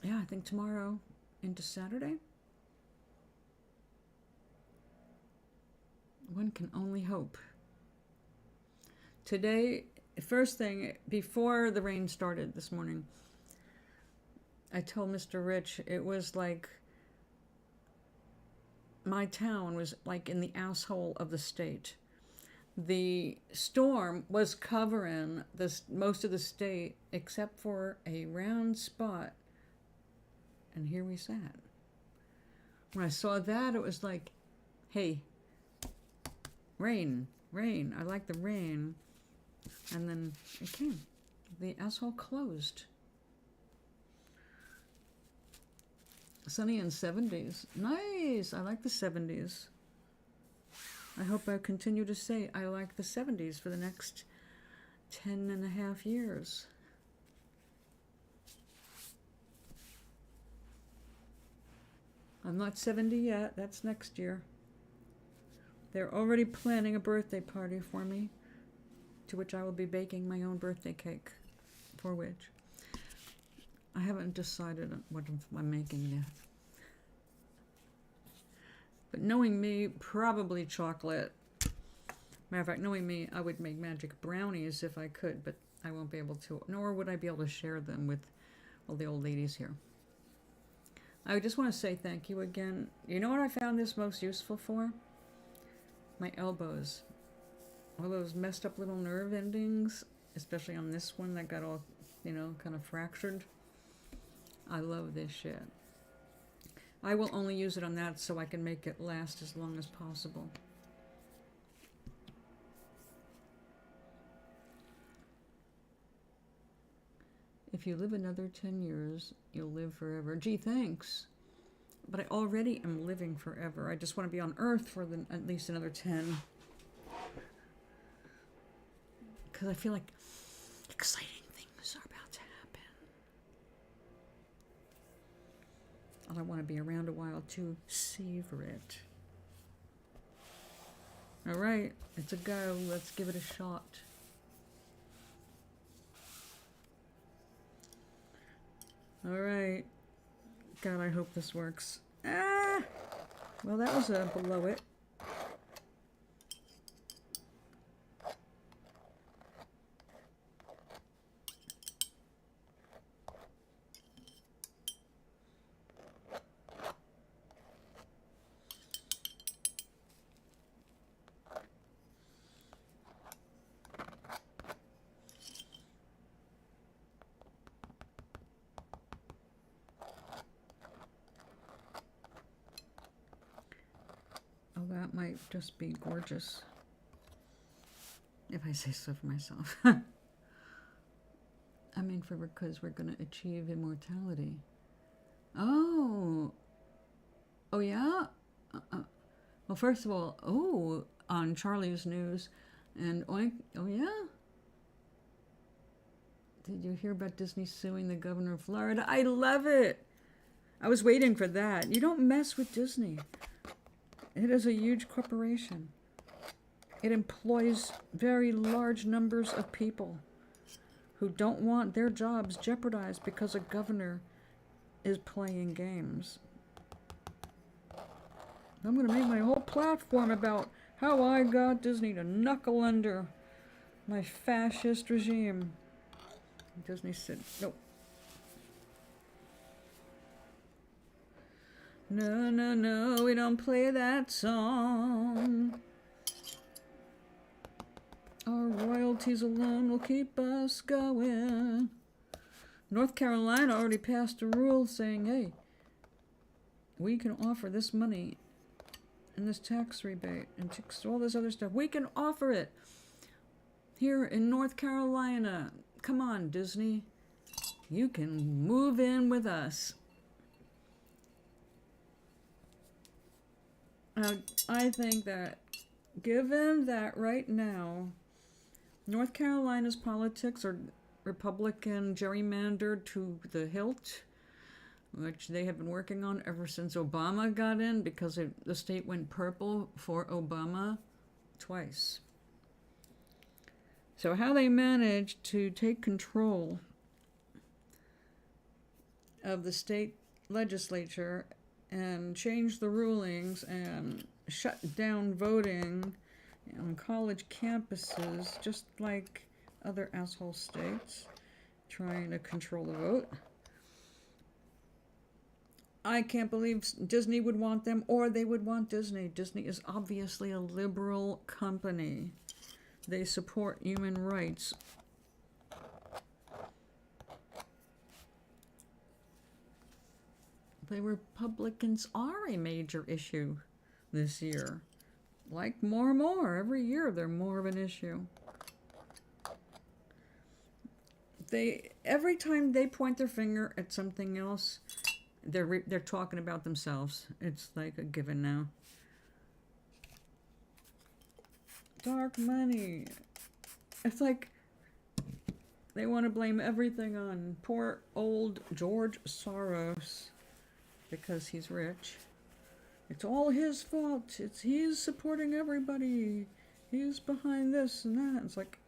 [SPEAKER 1] Yeah, I think tomorrow into Saturday. One can only hope. Today, first thing, before the rain started this morning, I told Mr. Rich it was like my town was like in the asshole of the state. The storm was covering most of the state except for a round spot, and here we sat. When I saw that, it was like, hey, rain, rain, I like the rain. And then it came. The asshole closed. Sunny and 70s. Nice. I like the 70s. I hope I continue to say I like the 70s for the next 10 and a half years. I'm not 70 yet. That's next year. They're already planning a birthday party for me, to which I will be baking my own birthday cake, for which I haven't decided what I'm making yet. But knowing me, probably chocolate. Matter of fact, knowing me, I would make magic brownies if I could, but I won't be able to, nor would I be able to share them with all the old ladies here. I just want to say thank you again. You know what I found this most useful for? My elbows. All those messed up little nerve endings, especially on this one that got all, kind of fractured. I love this shit. I will only use it on that so I can make it last as long as possible. If you live another 10 years, you'll live forever. Gee, thanks. But I already am living forever. I just want to be on Earth for at least another 10. Because I feel like exciting things are about to happen. And I want to be around a while to savor it. All right, it's a go. Let's give it a shot. All right. God, I hope this works. Ah! Well, that was below it. That might just be gorgeous. if I say so for myself. I mean, because we're going to achieve immortality. Oh. Oh, yeah? Well, first of all, on Charlie's News, and oink, oh, yeah? Did you hear about Disney suing the governor of Florida? I love it. I was waiting for that. You don't mess with Disney. It is a huge corporation. It employs very large numbers of people who don't want their jobs jeopardized because a governor is playing games. I'm going to make my whole platform about how I got Disney to knuckle under my fascist regime. Disney said, nope. No, no, no, we don't play that song. Our royalties alone will keep us going. North Carolina already passed a rule saying, hey, we can offer this money and this tax rebate and all this other stuff. We can offer it here in North Carolina. Come on, Disney. You can move in with us. I think that given that right now, North Carolina's politics are Republican gerrymandered to the hilt, which they have been working on ever since Obama got in, because the state went purple for Obama twice. So how they managed to take control of the state legislature and change the rulings and shut down voting on college campuses, just like other asshole states trying to control the vote. I can't believe Disney would want them, or they would want Disney. Disney is obviously a liberal company. They support human rights. The Republicans are a major issue this year. Like more and more. Every year they're more of an issue. Every time they point their finger at something else, they're talking about themselves. It's like a given now. Dark money. It's like they want to blame everything on poor old George Soros because he's rich. It's all his fault. He's supporting everybody. He's behind this and that. It's like,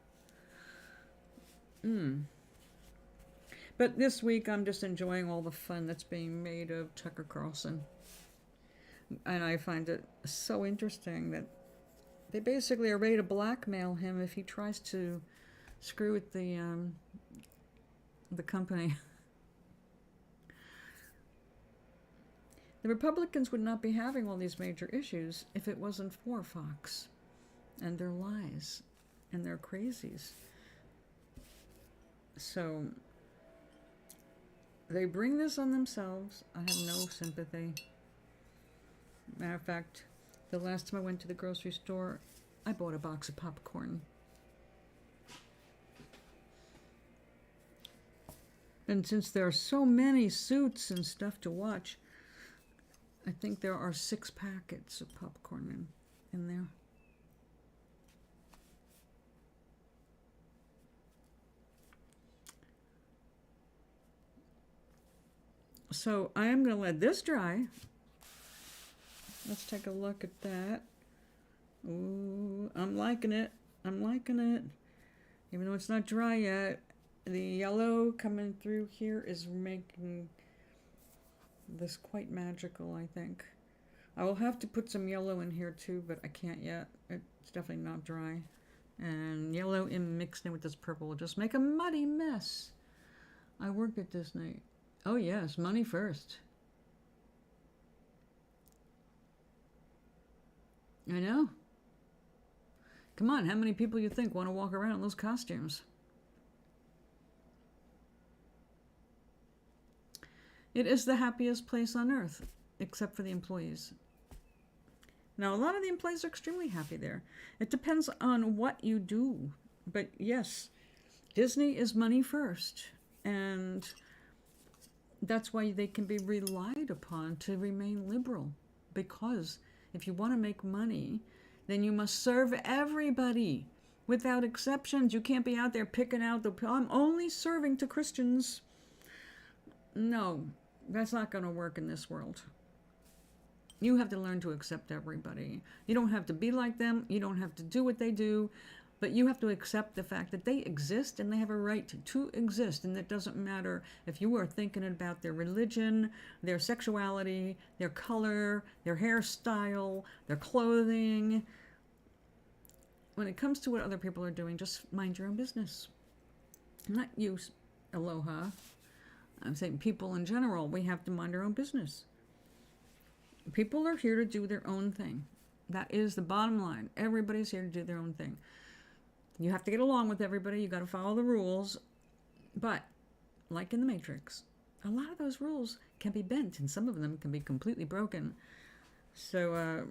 [SPEAKER 1] But this week I'm just enjoying all the fun that's being made of Tucker Carlson. And I find it so interesting that they basically are ready to blackmail him if he tries to screw with the company. The Republicans would not be having all these major issues if it wasn't for Fox and their lies and their crazies. So they bring this on themselves. I have no sympathy. Matter of fact, the last time I went to the grocery store, I bought a box of popcorn. And since there are so many suits and stuff to watch, I think there are 6 packets of popcorn in there. So I am going to let this dry. Let's take a look at that. Ooh, I'm liking it. I'm liking it. Even though it's not dry yet, the yellow coming through here is making this quite magical, I think. I will have to put some yellow in here too, but I can't yet. It's definitely not dry. And yellow mixed in with this purple will just make a muddy mess. I worked at Disney. Oh yes, money first. I know. Come on, how many people you think want to walk around in those costumes? It is the happiest place on earth, except for the employees. Now, a lot of the employees are extremely happy there. It depends on what you do. But yes, Disney is money first. And that's why they can be relied upon to remain liberal. Because if you want to make money, then you must serve everybody without exceptions. You can't be out there picking out I'm only serving to Christians. No, that's not going to work in this world. You have to learn to accept everybody. You don't have to be like them. You don't have to do what they do. But you have to accept the fact that they exist and they have a right to exist. And it doesn't matter if you are thinking about their religion, their sexuality, their color, their hairstyle, their clothing. When it comes to what other people are doing, just mind your own business. Not you, Aloha. I'm saying people in general, we have to mind our own business. People are here to do their own thing. That is the bottom line. Everybody's here to do their own thing. You have to get along with everybody. You got to follow the rules. But, like in the Matrix, a lot of those rules can be bent, and some of them can be completely broken. So,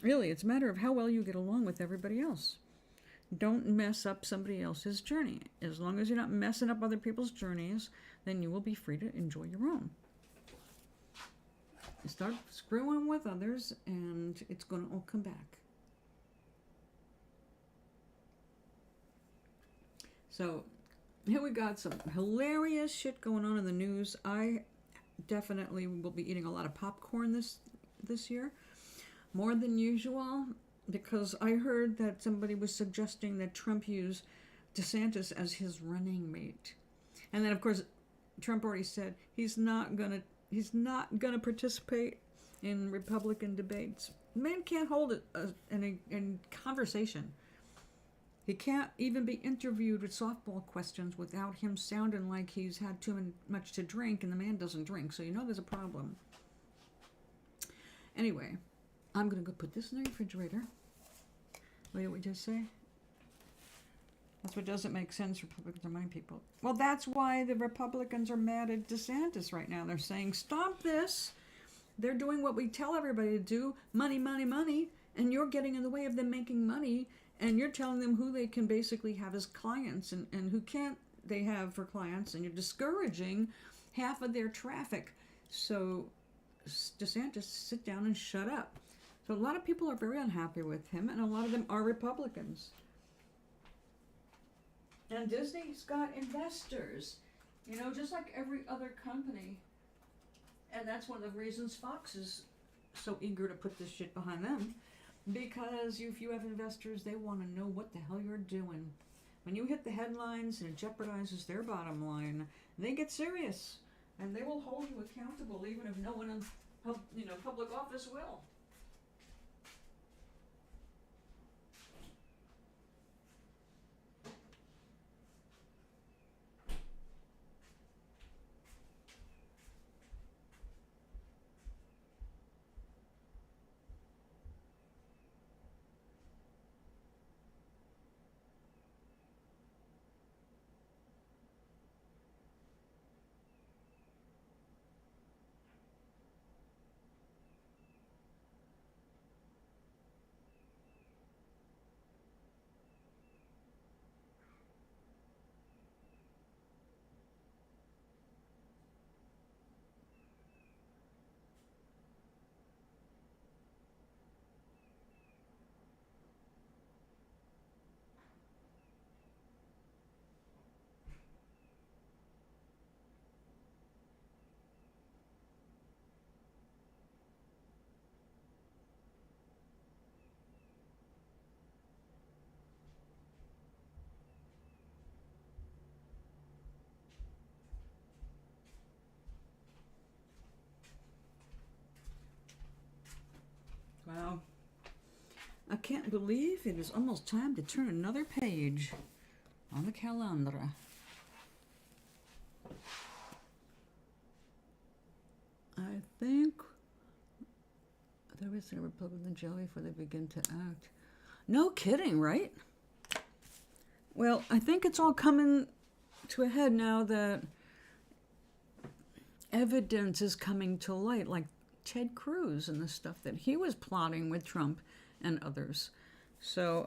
[SPEAKER 1] really, it's a matter of how well you get along with everybody else. Don't mess up somebody else's journey. As long as you're not messing up other people's journeys, then you will be free to enjoy your own. You start screwing with others, and it's going to all come back. So, here we got some hilarious shit going on in the news. I definitely will be eating a lot of popcorn this year. More than usual, because I heard that somebody was suggesting that Trump use DeSantis as his running mate. And then, of course, Trump already said he's not gonna participate in Republican debates. The man can't hold it in conversation. He can't even be interviewed with softball questions without him sounding like he's had too much to drink, and the man doesn't drink, so you know there's a problem. Anyway, I'm going to go put this in the refrigerator. What did we just say? That's what doesn't make sense. Republicans are money people. Well, that's why the Republicans are mad at DeSantis right now. They're saying, stop this. They're doing what we tell everybody to do. Money, money, money. And you're getting in the way of them making money. And you're telling them who they can basically have as clients and who can't they have for clients. And you're discouraging half of their traffic. So DeSantis, sit down and shut up. So a lot of people are very unhappy with him. And a lot of them are Republicans. And Disney's got investors, you know, just like every other company. And that's one of the reasons Fox is so eager to put this shit behind them. Because if you have investors, they want to know what the hell you're doing. When you hit the headlines and it jeopardizes their bottom line, they get serious. And they will hold you accountable even if no one in public office will. Wow. I can't believe it is almost time to turn another page on the calendar. I think there is a Republican jelly before they begin to act. No kidding, right? Well, I think it's all coming to a head now that evidence is coming to light. Like Ted Cruz and the stuff that he was plotting with Trump and others. So,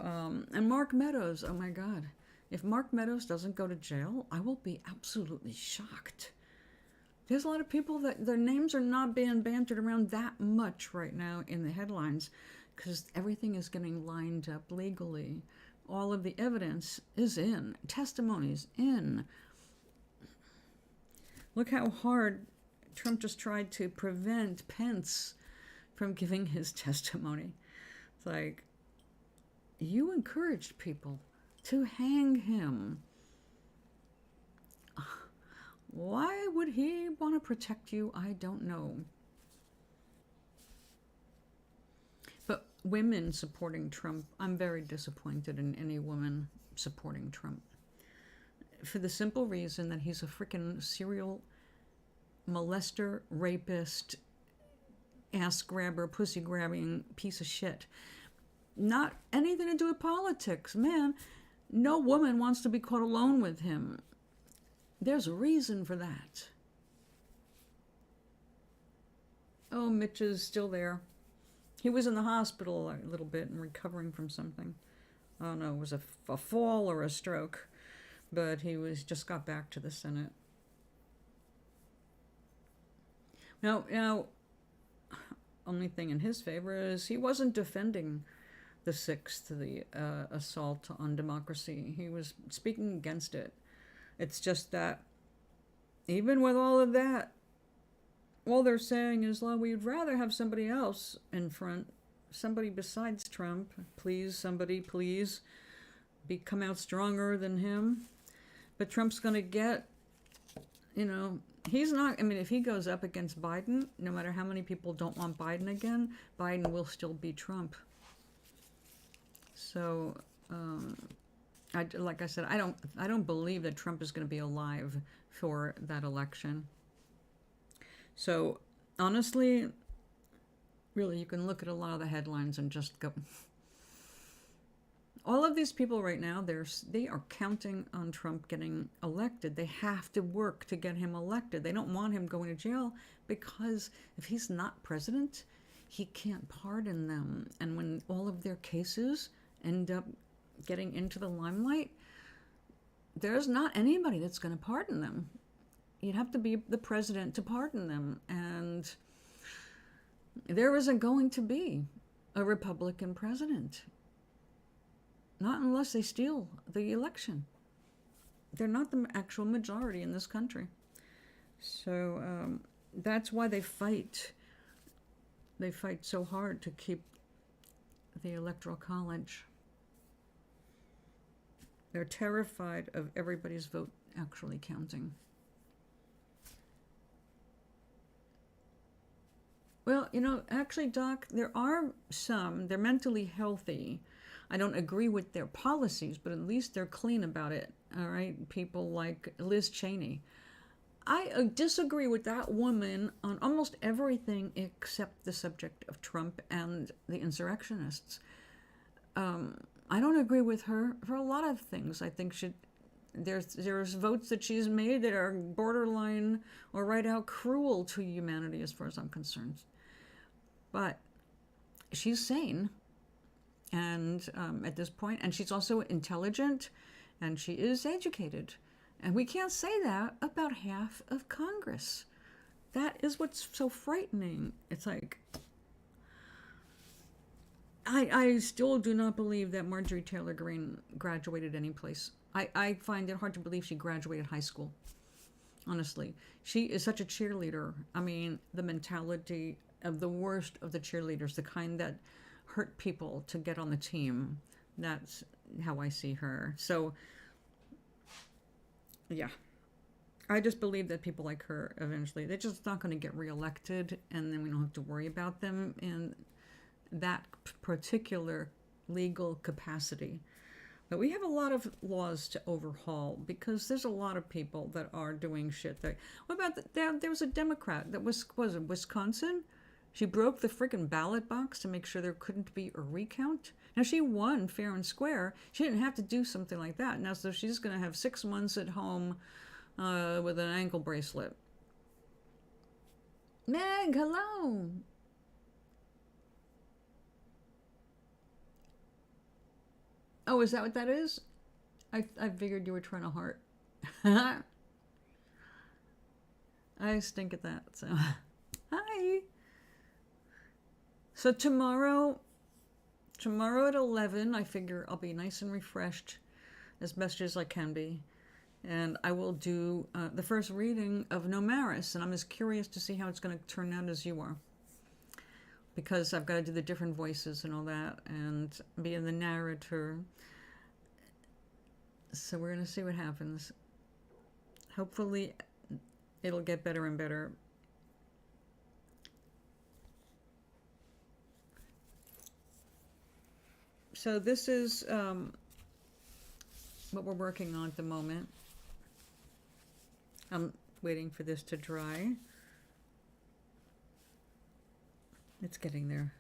[SPEAKER 1] and Mark Meadows, oh my God. If Mark Meadows doesn't go to jail, I will be absolutely shocked. There's a lot of people that their names are not being bantered around that much right now in the headlines because everything is getting lined up legally. All of the evidence is in, testimonies in. Look how hard Trump just tried to prevent Pence from giving his testimony. It's like, you encouraged people to hang him. Why would he want to protect you? I don't know. But women supporting Trump, I'm very disappointed in any woman supporting Trump. For the simple reason that he's a freaking serial molester, rapist, ass grabber, pussy grabbing piece of shit. Not anything to do with politics. Man, no woman wants to be caught alone with him. There's a reason for that. Oh, Mitch is still there. He was in the hospital a little bit and recovering from something. I don't know, it was a fall or a stroke. But he just got back to the Senate. Now, only thing in his favor is he wasn't defending the 6th, the assault on democracy. He was speaking against it. It's just that even with all of that, all they're saying is, well, we'd rather have somebody else in front, somebody besides Trump. Please, somebody, please come out stronger than him. But Trump's going to get, he's not, if he goes up against Biden, no matter how many people don't want Biden again, Biden will still be Trump. So, like I said, I don't believe that Trump is going to be alive for that election. So, honestly, really, you can look at a lot of the headlines and just go. All of these people right now, they are counting on Trump getting elected. They have to work to get him elected. They don't want him going to jail because if he's not president, he can't pardon them. And when all of their cases end up getting into the limelight, there's not anybody that's going to pardon them. You'd have to be the president to pardon them. And there isn't going to be a Republican president. Not unless they steal the election. They're not the actual majority in this country. So that's why they fight. They fight so hard to keep the Electoral College. They're terrified of everybody's vote actually counting. Well, actually, Doc, there are some, they're mentally healthy. I don't agree with their policies, but at least they're clean about it, all right? People like Liz Cheney. I disagree with that woman on almost everything except the subject of Trump and the insurrectionists. I don't agree with her for a lot of things. I think there's votes that she's made that are borderline or right out cruel to humanity as far as I'm concerned. But she's sane. And at this point, and she's also intelligent, and she is educated. And we can't say that about half of Congress. That is what's so frightening. It's like, I still do not believe that Marjorie Taylor Greene graduated any place. I find it hard to believe she graduated high school. Honestly, she is such a cheerleader. The mentality of the worst of the cheerleaders, the kind that hurt people to get on the team. That's how I see her. So, yeah. I just believe that people like her eventually, they're just not going to get reelected, and then we don't have to worry about them in that particular legal capacity. But we have a lot of laws to overhaul because there's a lot of people that are doing shit. What about there was a Democrat that was it Wisconsin? She broke the freaking ballot box to make sure there couldn't be a recount. Now, she won fair and square. She didn't have to do something like that. Now, so she's going to have 6 months at home with an ankle bracelet. Meg, hello. Oh, is that what that is? I figured you were trying to heart. I stink at that, so. Hi. So tomorrow at 11, I figure I'll be nice and refreshed as best as I can be. And I will do the first reading of Nomaris, and I'm as curious to see how it's going to turn out as you are. Because I've got to do the different voices and all that, and be the narrator. So we're going to see what happens. Hopefully it'll get better and better. So this is what we're working on at the moment. I'm waiting for this to dry. It's getting there.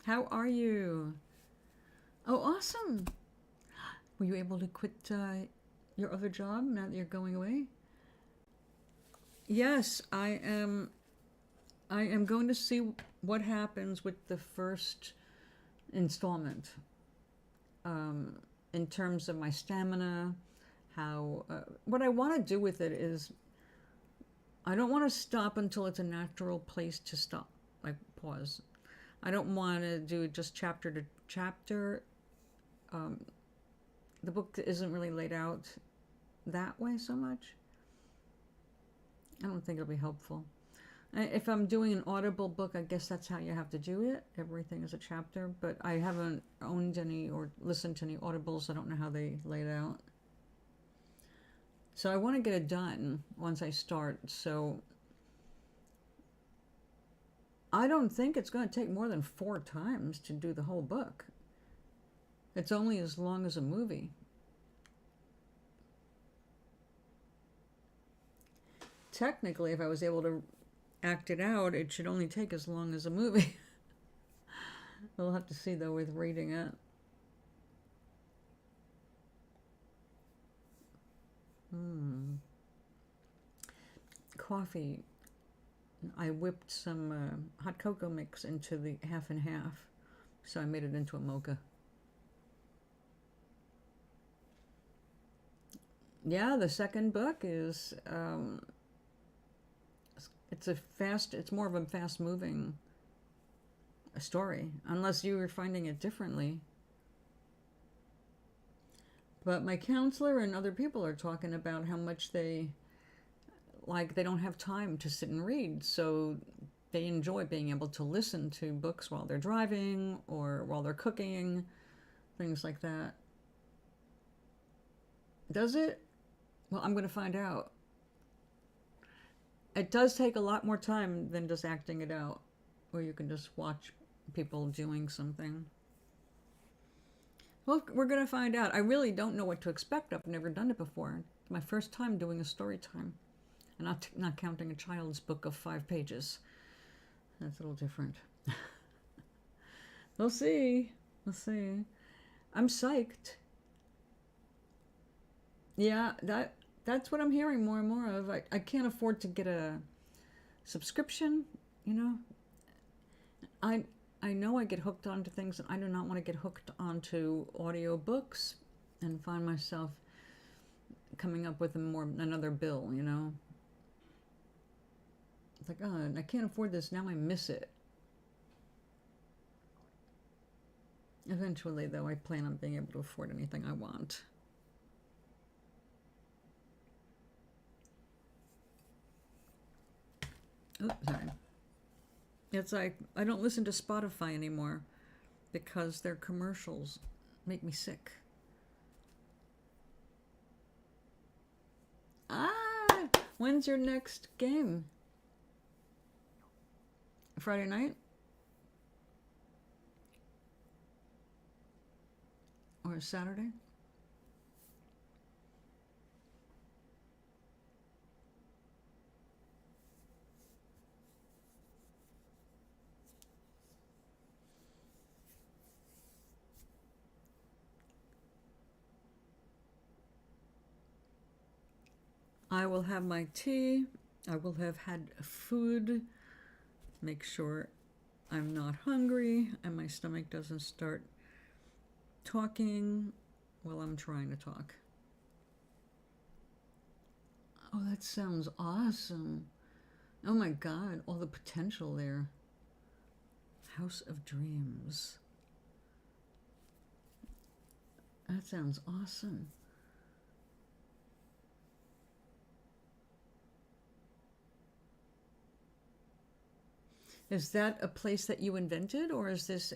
[SPEAKER 1] How are you? Oh, awesome. Were you able to quit your other job now that you're going away? Yes, I am going to see what happens with the first installment. In terms of my stamina, how what I want to do with it is I don't want to stop until it's a natural place to stop, like pause. I don't want to do just chapter to chapter. The book isn't really laid out that way so much. I don't think it'll be helpful. If I'm doing an Audible book, I guess that's how you have to do it. Everything is a chapter, but I haven't owned any or listened to any Audibles. I don't know how they lay it out. So I want to get it done once I start. So I don't think it's going to take more than 4 times to do the whole book. It's only as long as a movie. Technically, if I was able to act it out, it should only take as long as a movie. We'll have to see though with reading it. Coffee. I whipped some hot cocoa mix into the half and half, so I made it into a mocha. Yeah, the second book is it's more of a fast moving story, unless you were finding it differently. But my counselor and other people are talking about how much they don't have time to sit and read, so they enjoy being able to listen to books while they're driving or while they're cooking, things like that. Does it? Well, I'm going to find out. It does take a lot more time than just acting it out, where you can just watch people doing something. Well, we're going to find out. I really don't know what to expect. I've never done it before. It's my first time doing a story time. And not counting a child's book of 5 pages. That's a little different. We'll see. We'll see. I'm psyched. Yeah, that's what I'm hearing more and more of. I can't afford to get a subscription, you know. I know I get hooked onto things, and I do not want to get hooked onto audiobooks and find myself coming up with another bill, you know. It's like, oh, I can't afford this, now I miss it. Eventually, though, I plan on being able to afford anything I want. Oh, sorry. It's like, I don't listen to Spotify anymore because their commercials make me sick. Ah! When's your next game? Friday night? Or Saturday? I will have my tea. I will have had food. Make sure I'm not hungry and my stomach doesn't start talking while I'm trying to talk. Oh, that sounds awesome. Oh my God, all the potential there. House of Dreams. That sounds awesome. Is that a place that you invented, or is this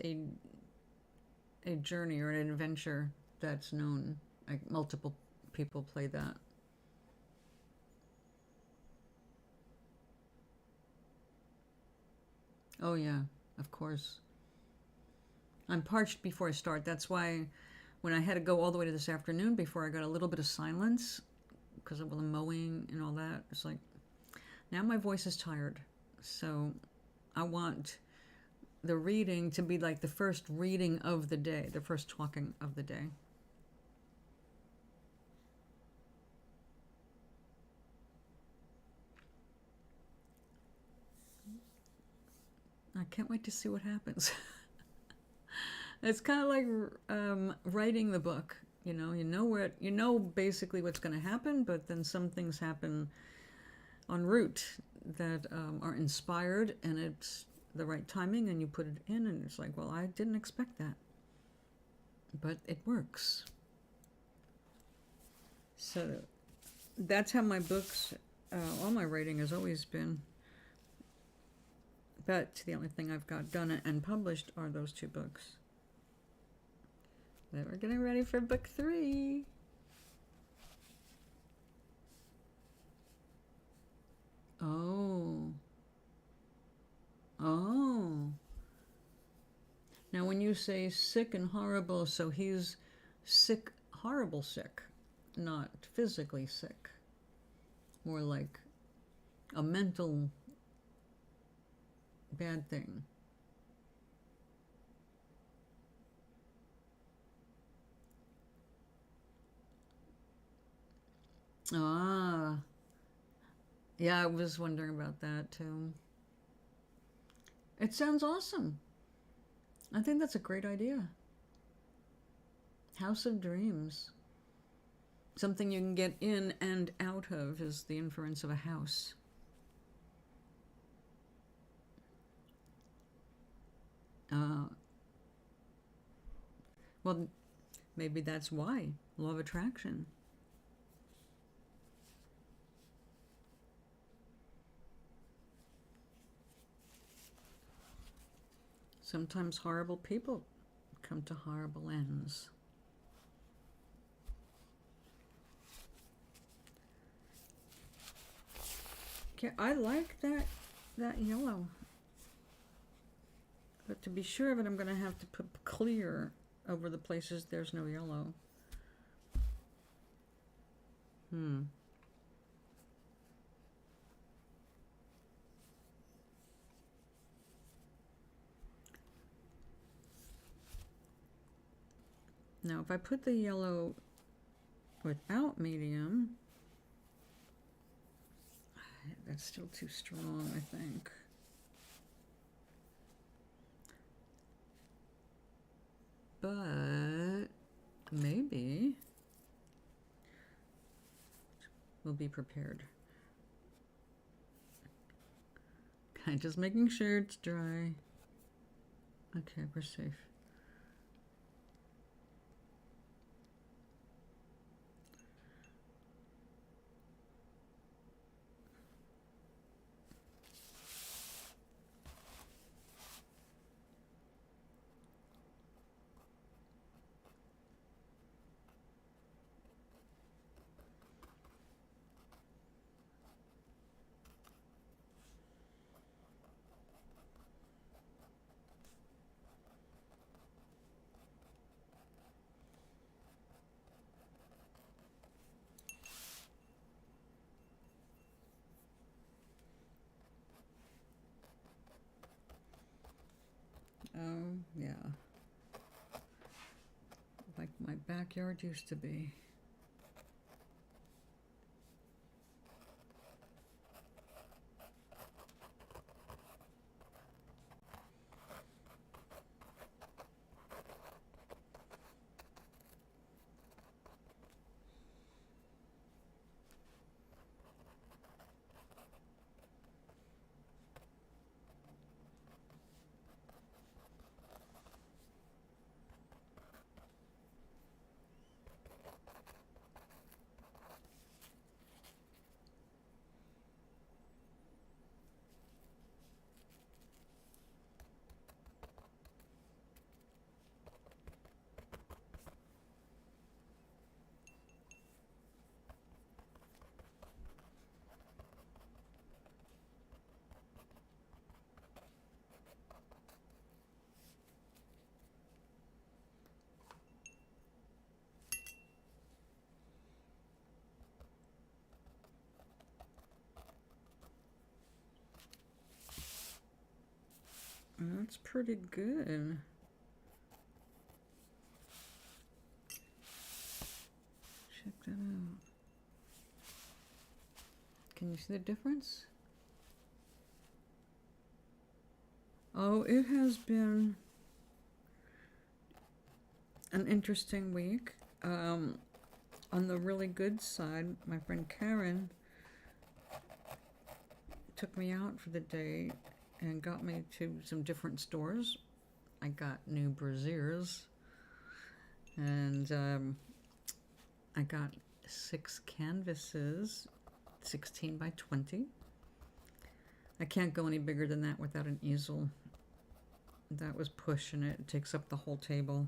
[SPEAKER 1] a journey or an adventure that's known? Like multiple people play that. Oh yeah, of course. I'm parched before I start. That's why when I had to go all the way to this afternoon before I got a little bit of silence because of the mowing and all that, it's like now my voice is tired. So I want the reading to be like the first reading of the day, the first talking of the day. I can't wait to see what happens. It's kind of like writing the book. You know basically what's going to happen, but then some things happen en route that are inspired, and it's the right timing, and you put it in, and it's like, well, I didn't expect that, but it works. So that's how my books, all my writing has always been. But the only thing I've got done and published are those 2 books. Then we're getting ready for book 3. Oh. Oh. Now when you say sick and horrible, so he's sick, horrible sick, not physically sick. More like a mental bad thing. Ah. Yeah, I was wondering about that too. It sounds awesome. I think that's a great idea. House of Dreams. Something you can get in and out of is the inference of a house. Well, maybe that's why. Law of attraction. Sometimes horrible people come to horrible ends. Okay, I like that yellow. But to be sure of it, I'm going to have to put clear over the places there's no yellow. Now, if I put the yellow without medium, that's still too strong, I think. But maybe we'll be prepared. Okay, just making sure it's dry. Okay, we're safe. Oh, yeah. Like my backyard used to be. That's pretty good. Check that out. Can you see the difference? Oh, it has been an interesting week. On the really good side, my friend Karen took me out for the day and got me to some different stores. I got new brassieres, and I got 6 canvases, 16 by 20. I can't go any bigger than that without an easel. That was pushing it. It takes up the whole table.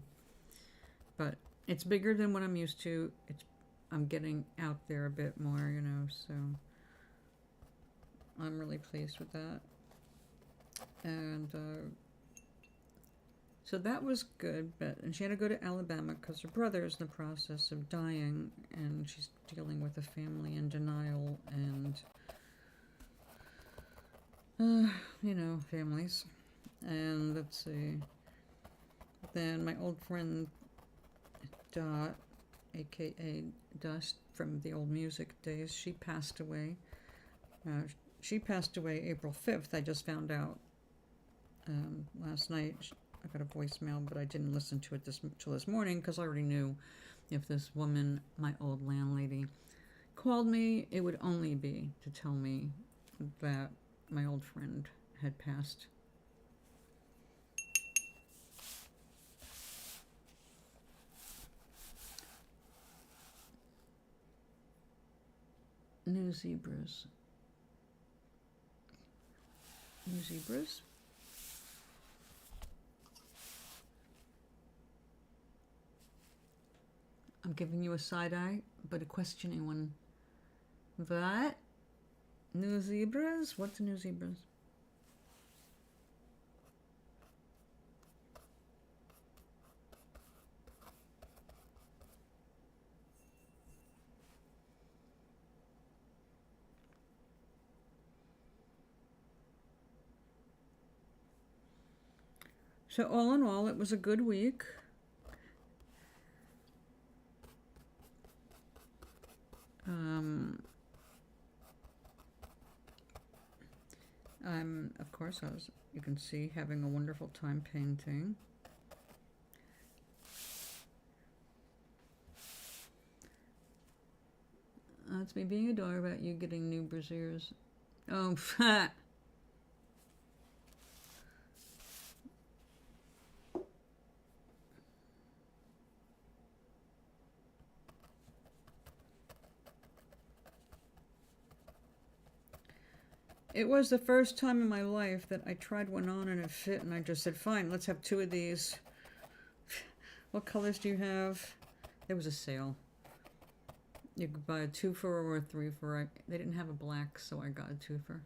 [SPEAKER 1] But it's bigger than what I'm used to. I'm getting out there a bit more, you know, so I'm really pleased with that. And so that was good, and she had to go to Alabama because her brother is in the process of dying, and she's dealing with a family in denial, and you know, families. And let's see, then my old friend Dot, aka Dust from the old music days, she passed away. She passed away April 5th. I just found out last night. I got a voicemail, but I didn't listen to it till this morning because I already knew if this woman, my old landlady, called me, it would only be to tell me that my old friend had passed. New zebras. New zebras. I'm giving you a side eye, but a questioning one. What? New zebras? What's new zebras? So all in all, it was a good week. I'm, of course, you can see, having a wonderful time painting. It's me being a dog about you getting new brassieres. Oh, It was the first time in my life that I tried one on and it fit, and I just said, fine, let's have 2 of these. What colors do you have? There was a sale. You could buy a 2-for or a 3-for. They didn't have a black, so I got a 2-for.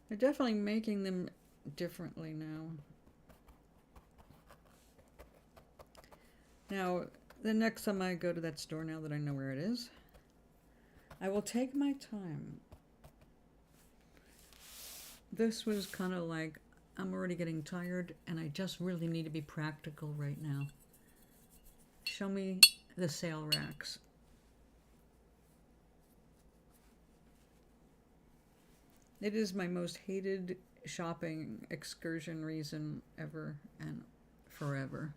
[SPEAKER 1] They're definitely making them differently now. Now, the next time I go to that store, now that I know where it is, I will take my time. This was kind of like, I'm already getting tired and I just really need to be practical right now. Show me the sale racks. It is my most hated shopping excursion reason ever and forever.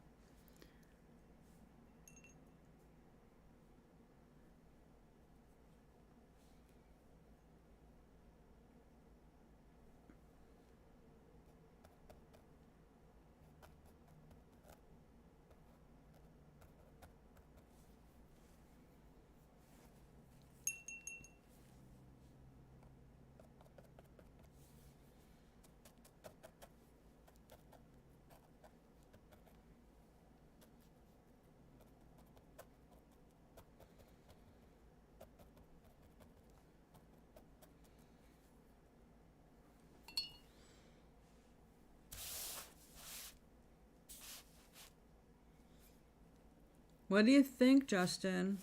[SPEAKER 1] What do you think, Justin?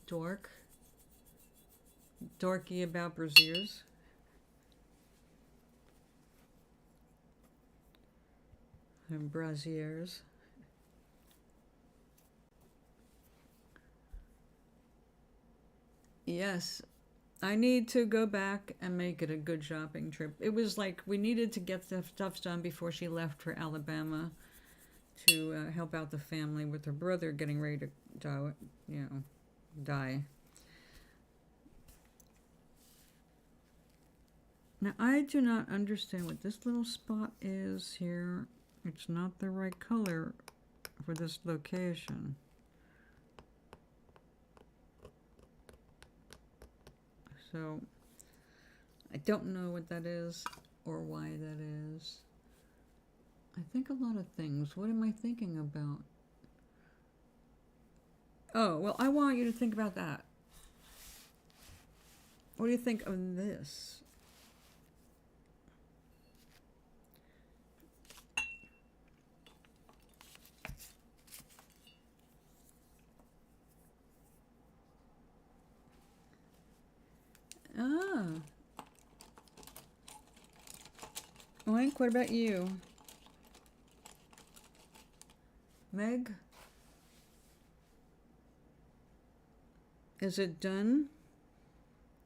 [SPEAKER 1] Dork. Dorky about braziers. And braziers. Yes, I need to go back and make it a good shopping trip. It was like we needed to get the stuff done before she left for Alabama to help out the family with her brother getting ready to die. Now, I do not understand what this little spot is here. It's not the right color for this location. So, I don't know what that is or why that is. I think a lot of things. What am I thinking about? Oh, well, I want you to think about that. What do you think of this? Ah. Oink, what about you? Meg? Is it done?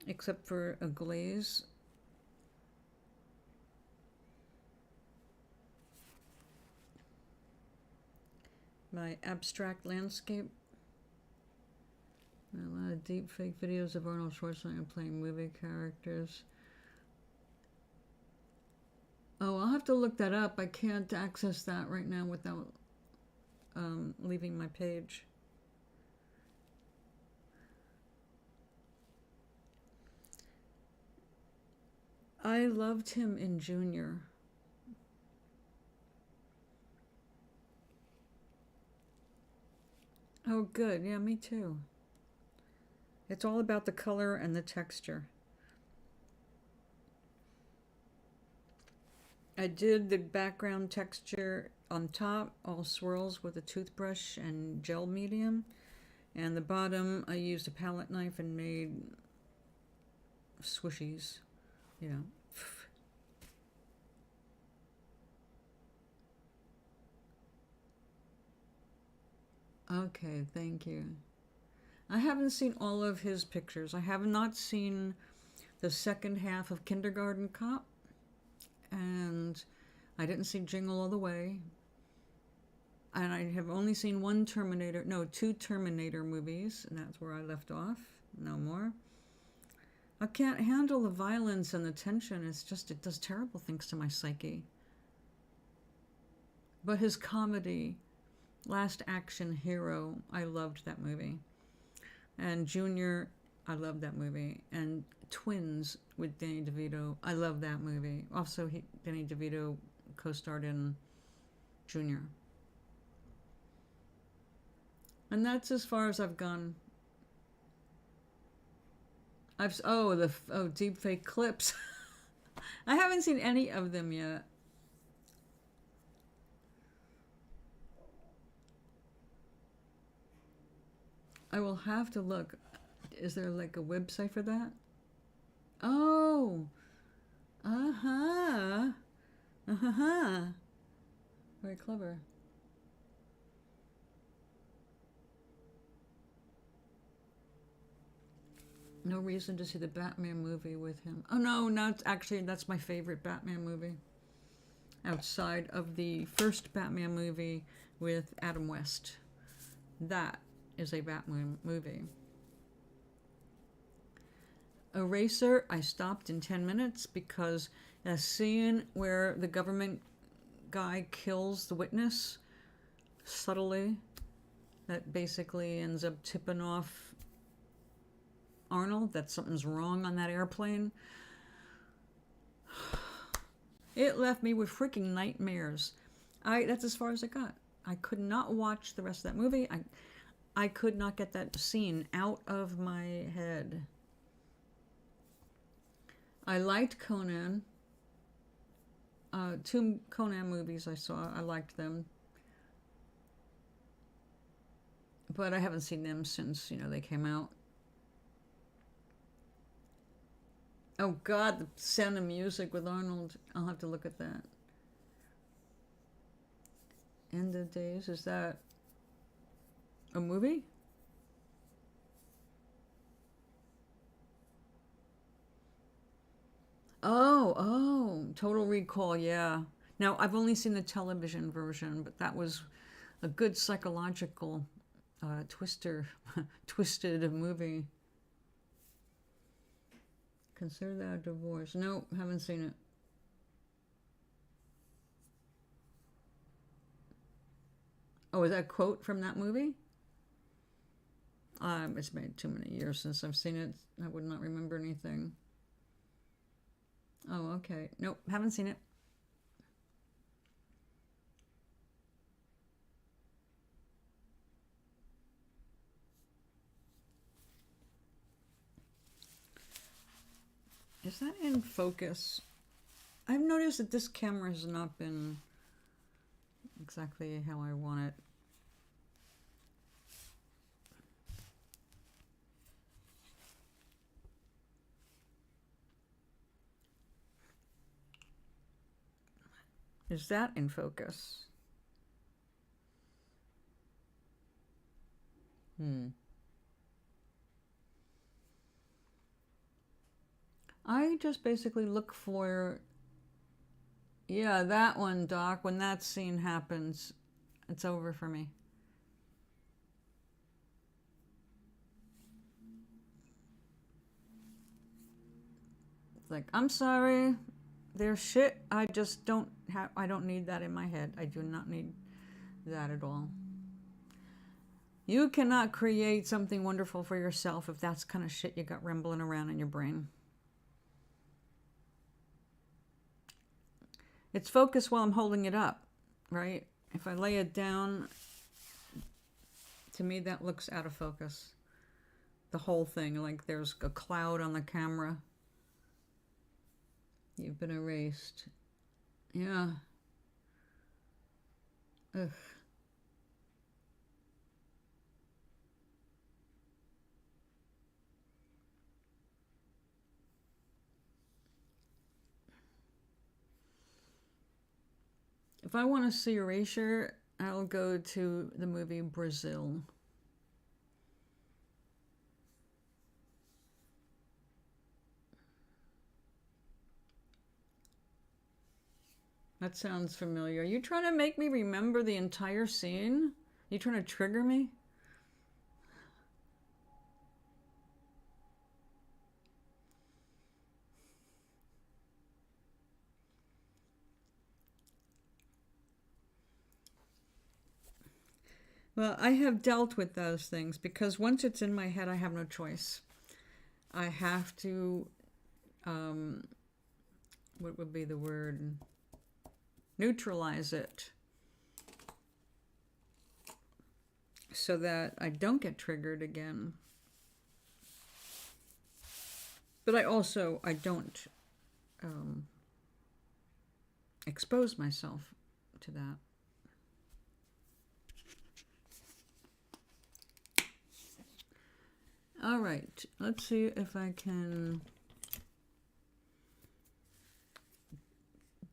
[SPEAKER 1] Except for a glaze? My abstract landscape? A lot of deep fake videos of Arnold Schwarzenegger playing movie characters. Oh, I'll have to look that up. I can't access that right now without leaving my page. I loved him in Junior. Oh, good. Yeah, me too. It's all about the color and the texture. I did the background texture on top, all swirls with a toothbrush and gel medium. And the bottom, I used a palette knife and made swishies, you know. Okay, thank you. I haven't seen all of his pictures. I have not seen the second half of Kindergarten Cop, and I didn't see Jingle All the Way. And I have only seen two Terminator movies, and that's where I left off. No more. I can't handle the violence and the tension. It does terrible things to my psyche. But his comedy, Last Action Hero, I loved that movie. And Junior, I loved that movie. And Twins with Danny DeVito, I love that movie. Also, Danny DeVito co-starred in Junior. And that's as far as I've gone. Deep fake clips. I haven't seen any of them yet. I will have to look. Is there like a website for that? Oh. Uh-huh. Uh-huh. Very clever. No reason to see the Batman movie with him. Oh no, that's my favorite Batman movie. Outside of the first Batman movie with Adam West. That is a Batman movie. Eraser, I stopped in 10 minutes because a scene where the government guy kills the witness subtly, that basically ends up tipping off Arnold that something's wrong on that airplane. It left me with freaking nightmares. That's as far as I got. I could not watch the rest of that movie. I could not get that scene out of my head. I liked Conan. 2 Conan movies I saw. I liked them. But I haven't seen them since, they came out. Oh God, the Sound of Music with Arnold. I'll have to look at that. End of Days, is that a movie? Oh, Total Recall, yeah. Now, I've only seen the television version, but that was a good psychological twisted movie. Consider that a divorce. No, haven't seen it. Oh, is that a quote from that movie? It's been too many years since I've seen it. I would not remember anything. Oh, okay. Nope, haven't seen it. Is that in focus? I've noticed that this camera has not been exactly how I want it. Is that in focus? I just basically look for, yeah, that one, Doc. When that scene happens, it's over for me. It's like, I'm sorry, there's shit I just don't have. I don't need that in my head. I do not need that at all. You cannot create something wonderful for yourself if that's kind of shit you got rambling around in your brain. It's focused while I'm holding it up, right? If I lay it down, to me that looks out of focus. The whole thing, like there's a cloud on the camera. You've been erased. Yeah. Ugh. If I want to see erasure, I'll go to the movie Brazil. That sounds familiar. Are you trying to make me remember the entire scene? You trying to trigger me? Well, I have dealt with those things because once it's in my head, I have no choice. I have to, what would be the word? Neutralize it so that I don't get triggered again. But I don't expose myself to that. All right, let's see if I can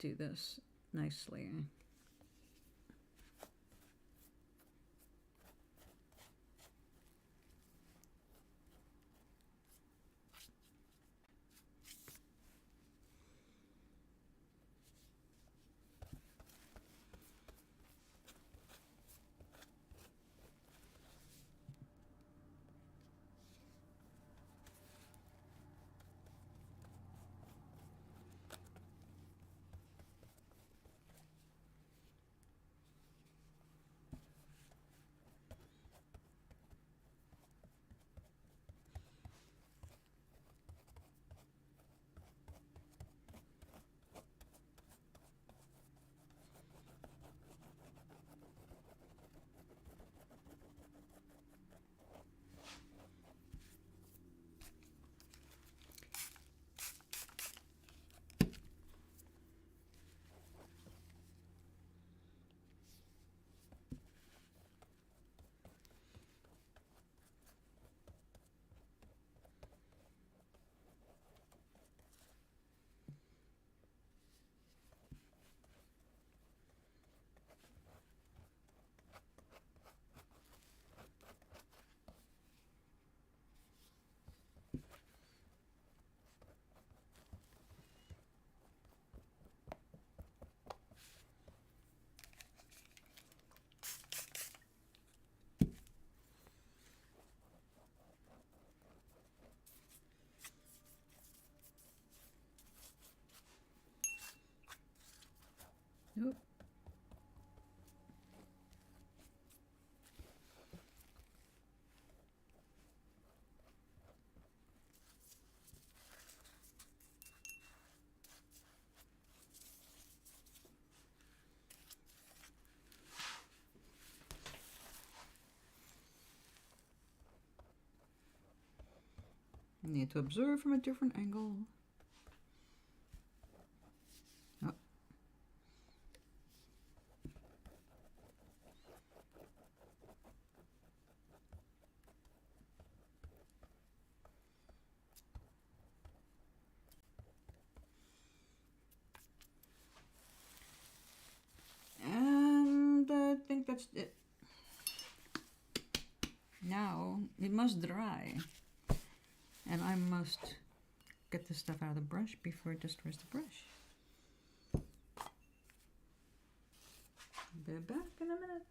[SPEAKER 1] do this nicely. Oop. I need to observe from a different angle. Oh. And I think that's it. Now it must dry. And I must get this stuff out of the brush before it destroys the brush. Be back in a minute.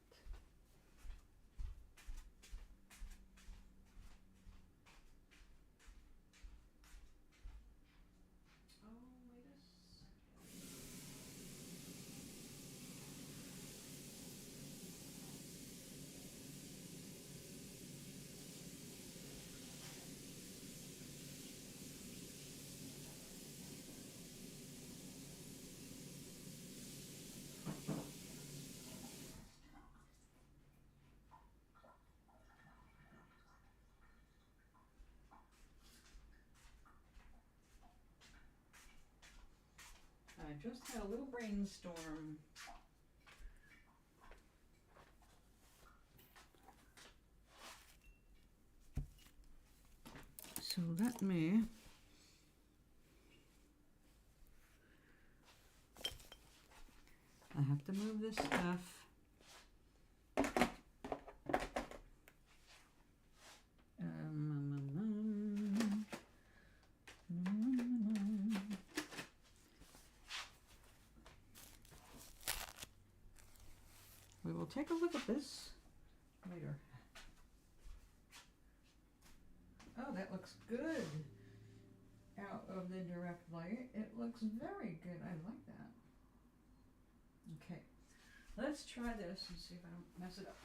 [SPEAKER 1] I just had a little brainstorm. So let me I have to move this stuff. We will take a look at this later. Oh, that looks good. Out of the direct light, it looks very good. I like that. Okay, let's try this and see if I don't mess it up.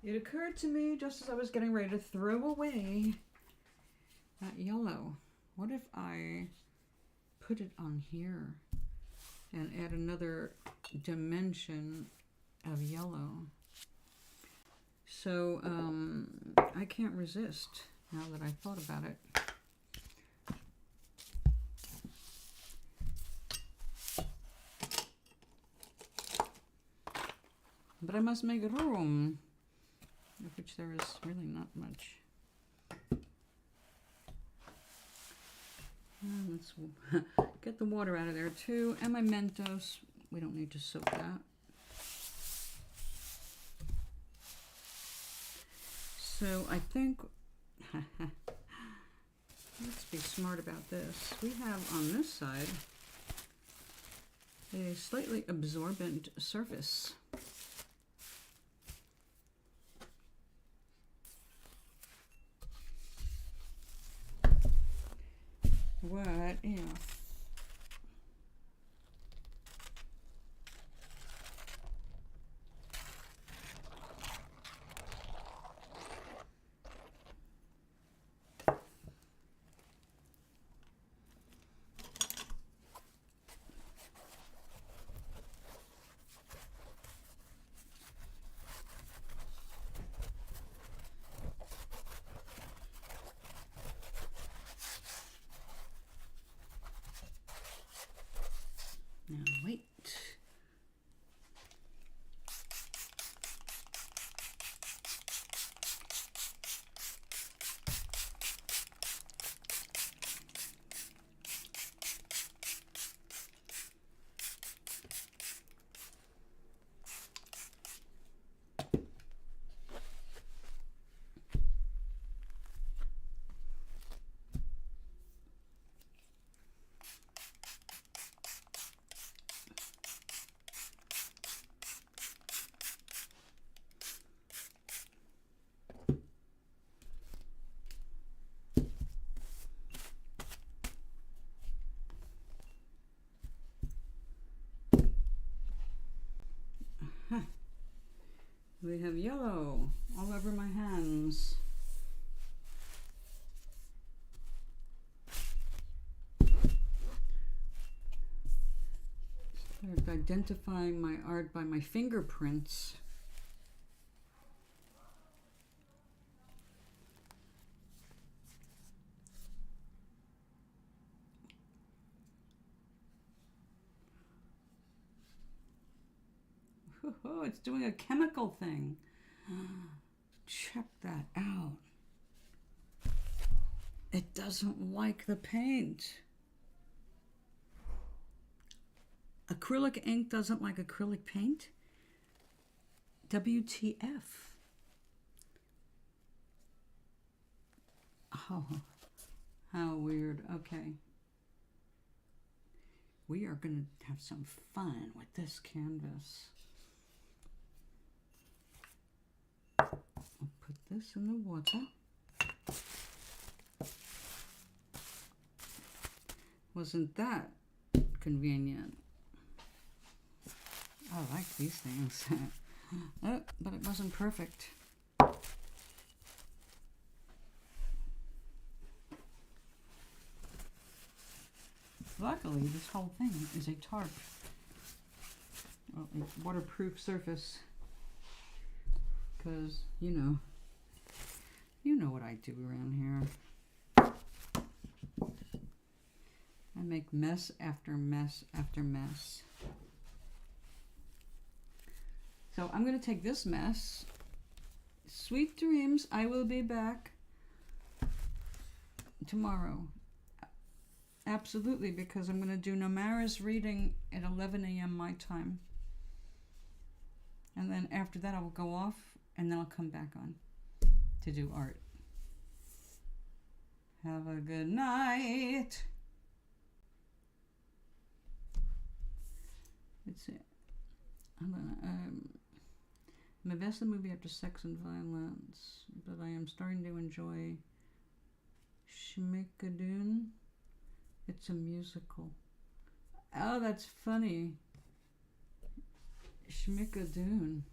[SPEAKER 1] It occurred to me just as I was getting ready to throw away that yellow. What if I put it on here and add another dimension of yellow? So I can't resist now that I thought about it. But I must make room, of which there is really not much. Let's get the water out of there too. And my Mentos, we don't need to soak that. So I think, let's be smart about this. We have on this side a slightly absorbent surface. What if We have yellow all over my hands. Start identifying my art by my fingerprints. Oh, it's doing a chemical thing. Check that out. It doesn't like the paint. Acrylic ink doesn't like acrylic paint? WTF? Oh, how weird. Okay. We are going to have some fun with this canvas. I'll put this in the water. Wasn't that convenient? I like these things. Oh, but it wasn't perfect. Luckily, this whole thing is a tarp. Well, a waterproof surface. Because, you know what I do around here. I make mess after mess after mess. So I'm going to take this mess. Sweet dreams. I will be back tomorrow. Absolutely, because I'm going to do Nomaris reading at 11 a.m. my time. And then after that I will go off and then I'll come back on to do art. Have a good night. Let's see. I'm gonna my best movie after Sex and Violence, but I am starting to enjoy Schmickadoon. It's a musical. Oh, that's funny. Schmickadoon.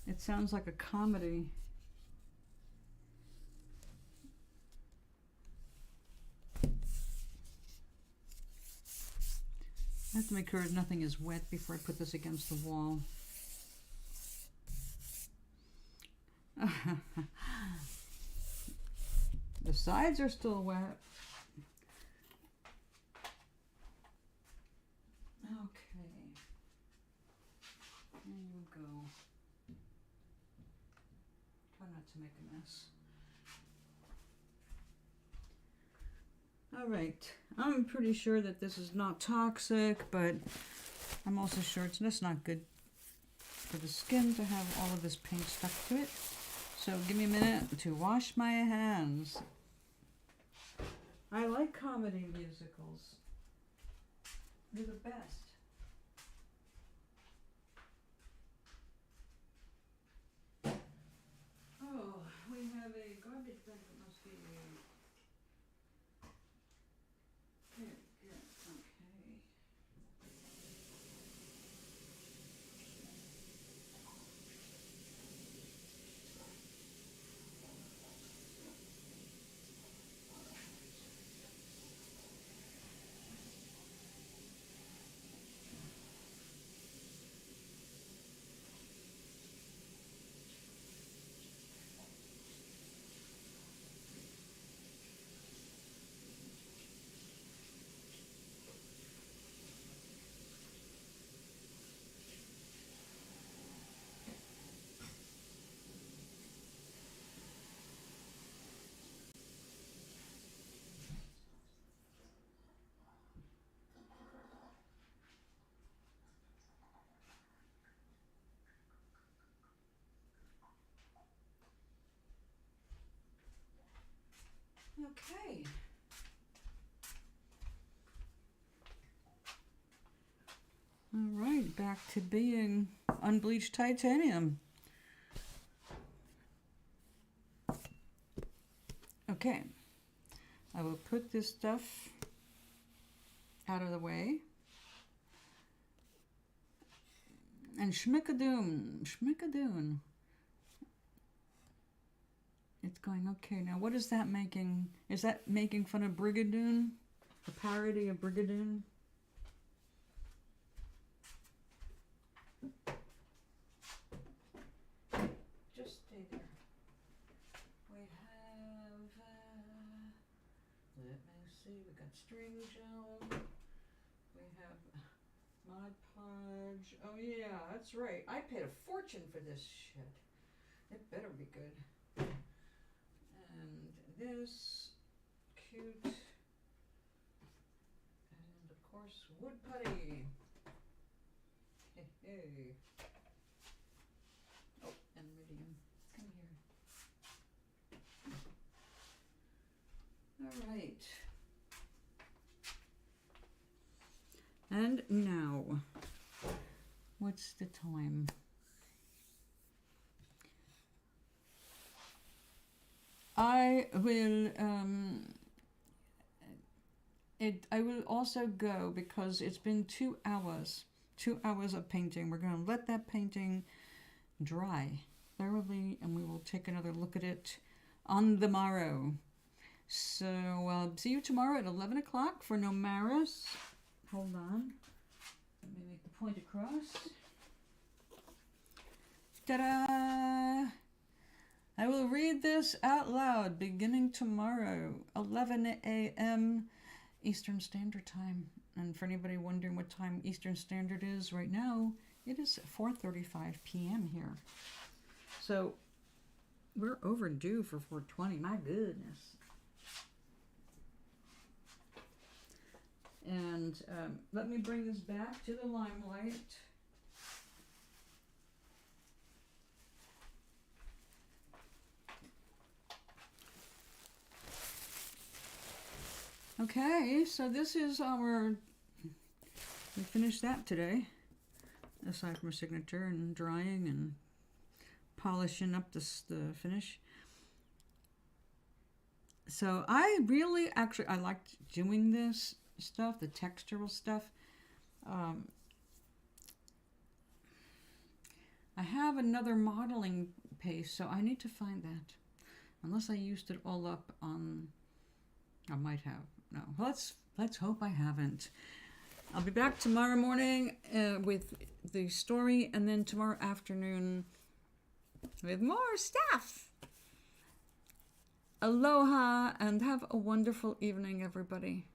[SPEAKER 1] It sounds like a comedy. I have to make sure nothing is wet before I put this against the wall. The sides are still wet. Okay. There you go. Try not to make a mess. All right. I'm pretty sure that this is not toxic, but I'm also sure it's just not good for the skin to have all of this paint stuck to it. So give me a minute to wash my hands. I like comedy musicals. They're the best. Oh, we have a garbage bag that must be... There, yeah, okay. Okay. All right, back to being unbleached titanium. Okay, I will put this stuff out of the way. And schmickadoon, schmickadoon. It's going okay. Now, what is that making? Is that making fun of Brigadoon? A parody of Brigadoon? Just stay there. We have, let me see, we got string gel. We have Mod Podge. Oh yeah, that's right. I paid a fortune for this shit. It better be good. And this, cute. And of course, wood putty. Hey, hey. Oh, and Meridian. Come here. All right. And now, what's the time? I will I will also go because it's been 2 hours. 2 hours of painting. We're going to let that painting dry thoroughly, and we will take another look at it on the morrow. So see you tomorrow at 11 o'clock for Nomaris. Hold on. Let me make the point across. Ta-da! I will read this out loud beginning tomorrow, 11 a.m. Eastern Standard Time. And for anybody wondering what time Eastern Standard is right now, it is 4:35 p.m. here. So we're overdue for 4:20. My goodness. And let me bring this back to the limelight. Okay, so this is our, we finished that today, aside from a signature and drying and polishing up the finish. So I really, actually, I liked doing this stuff, the textural stuff. I have another modeling paste, so I need to find that. Unless I used it all up on, I might have. No, let's hope I haven't. I'll be back tomorrow morning with the story, and then tomorrow afternoon with more stuff. Aloha, and have a wonderful evening, everybody.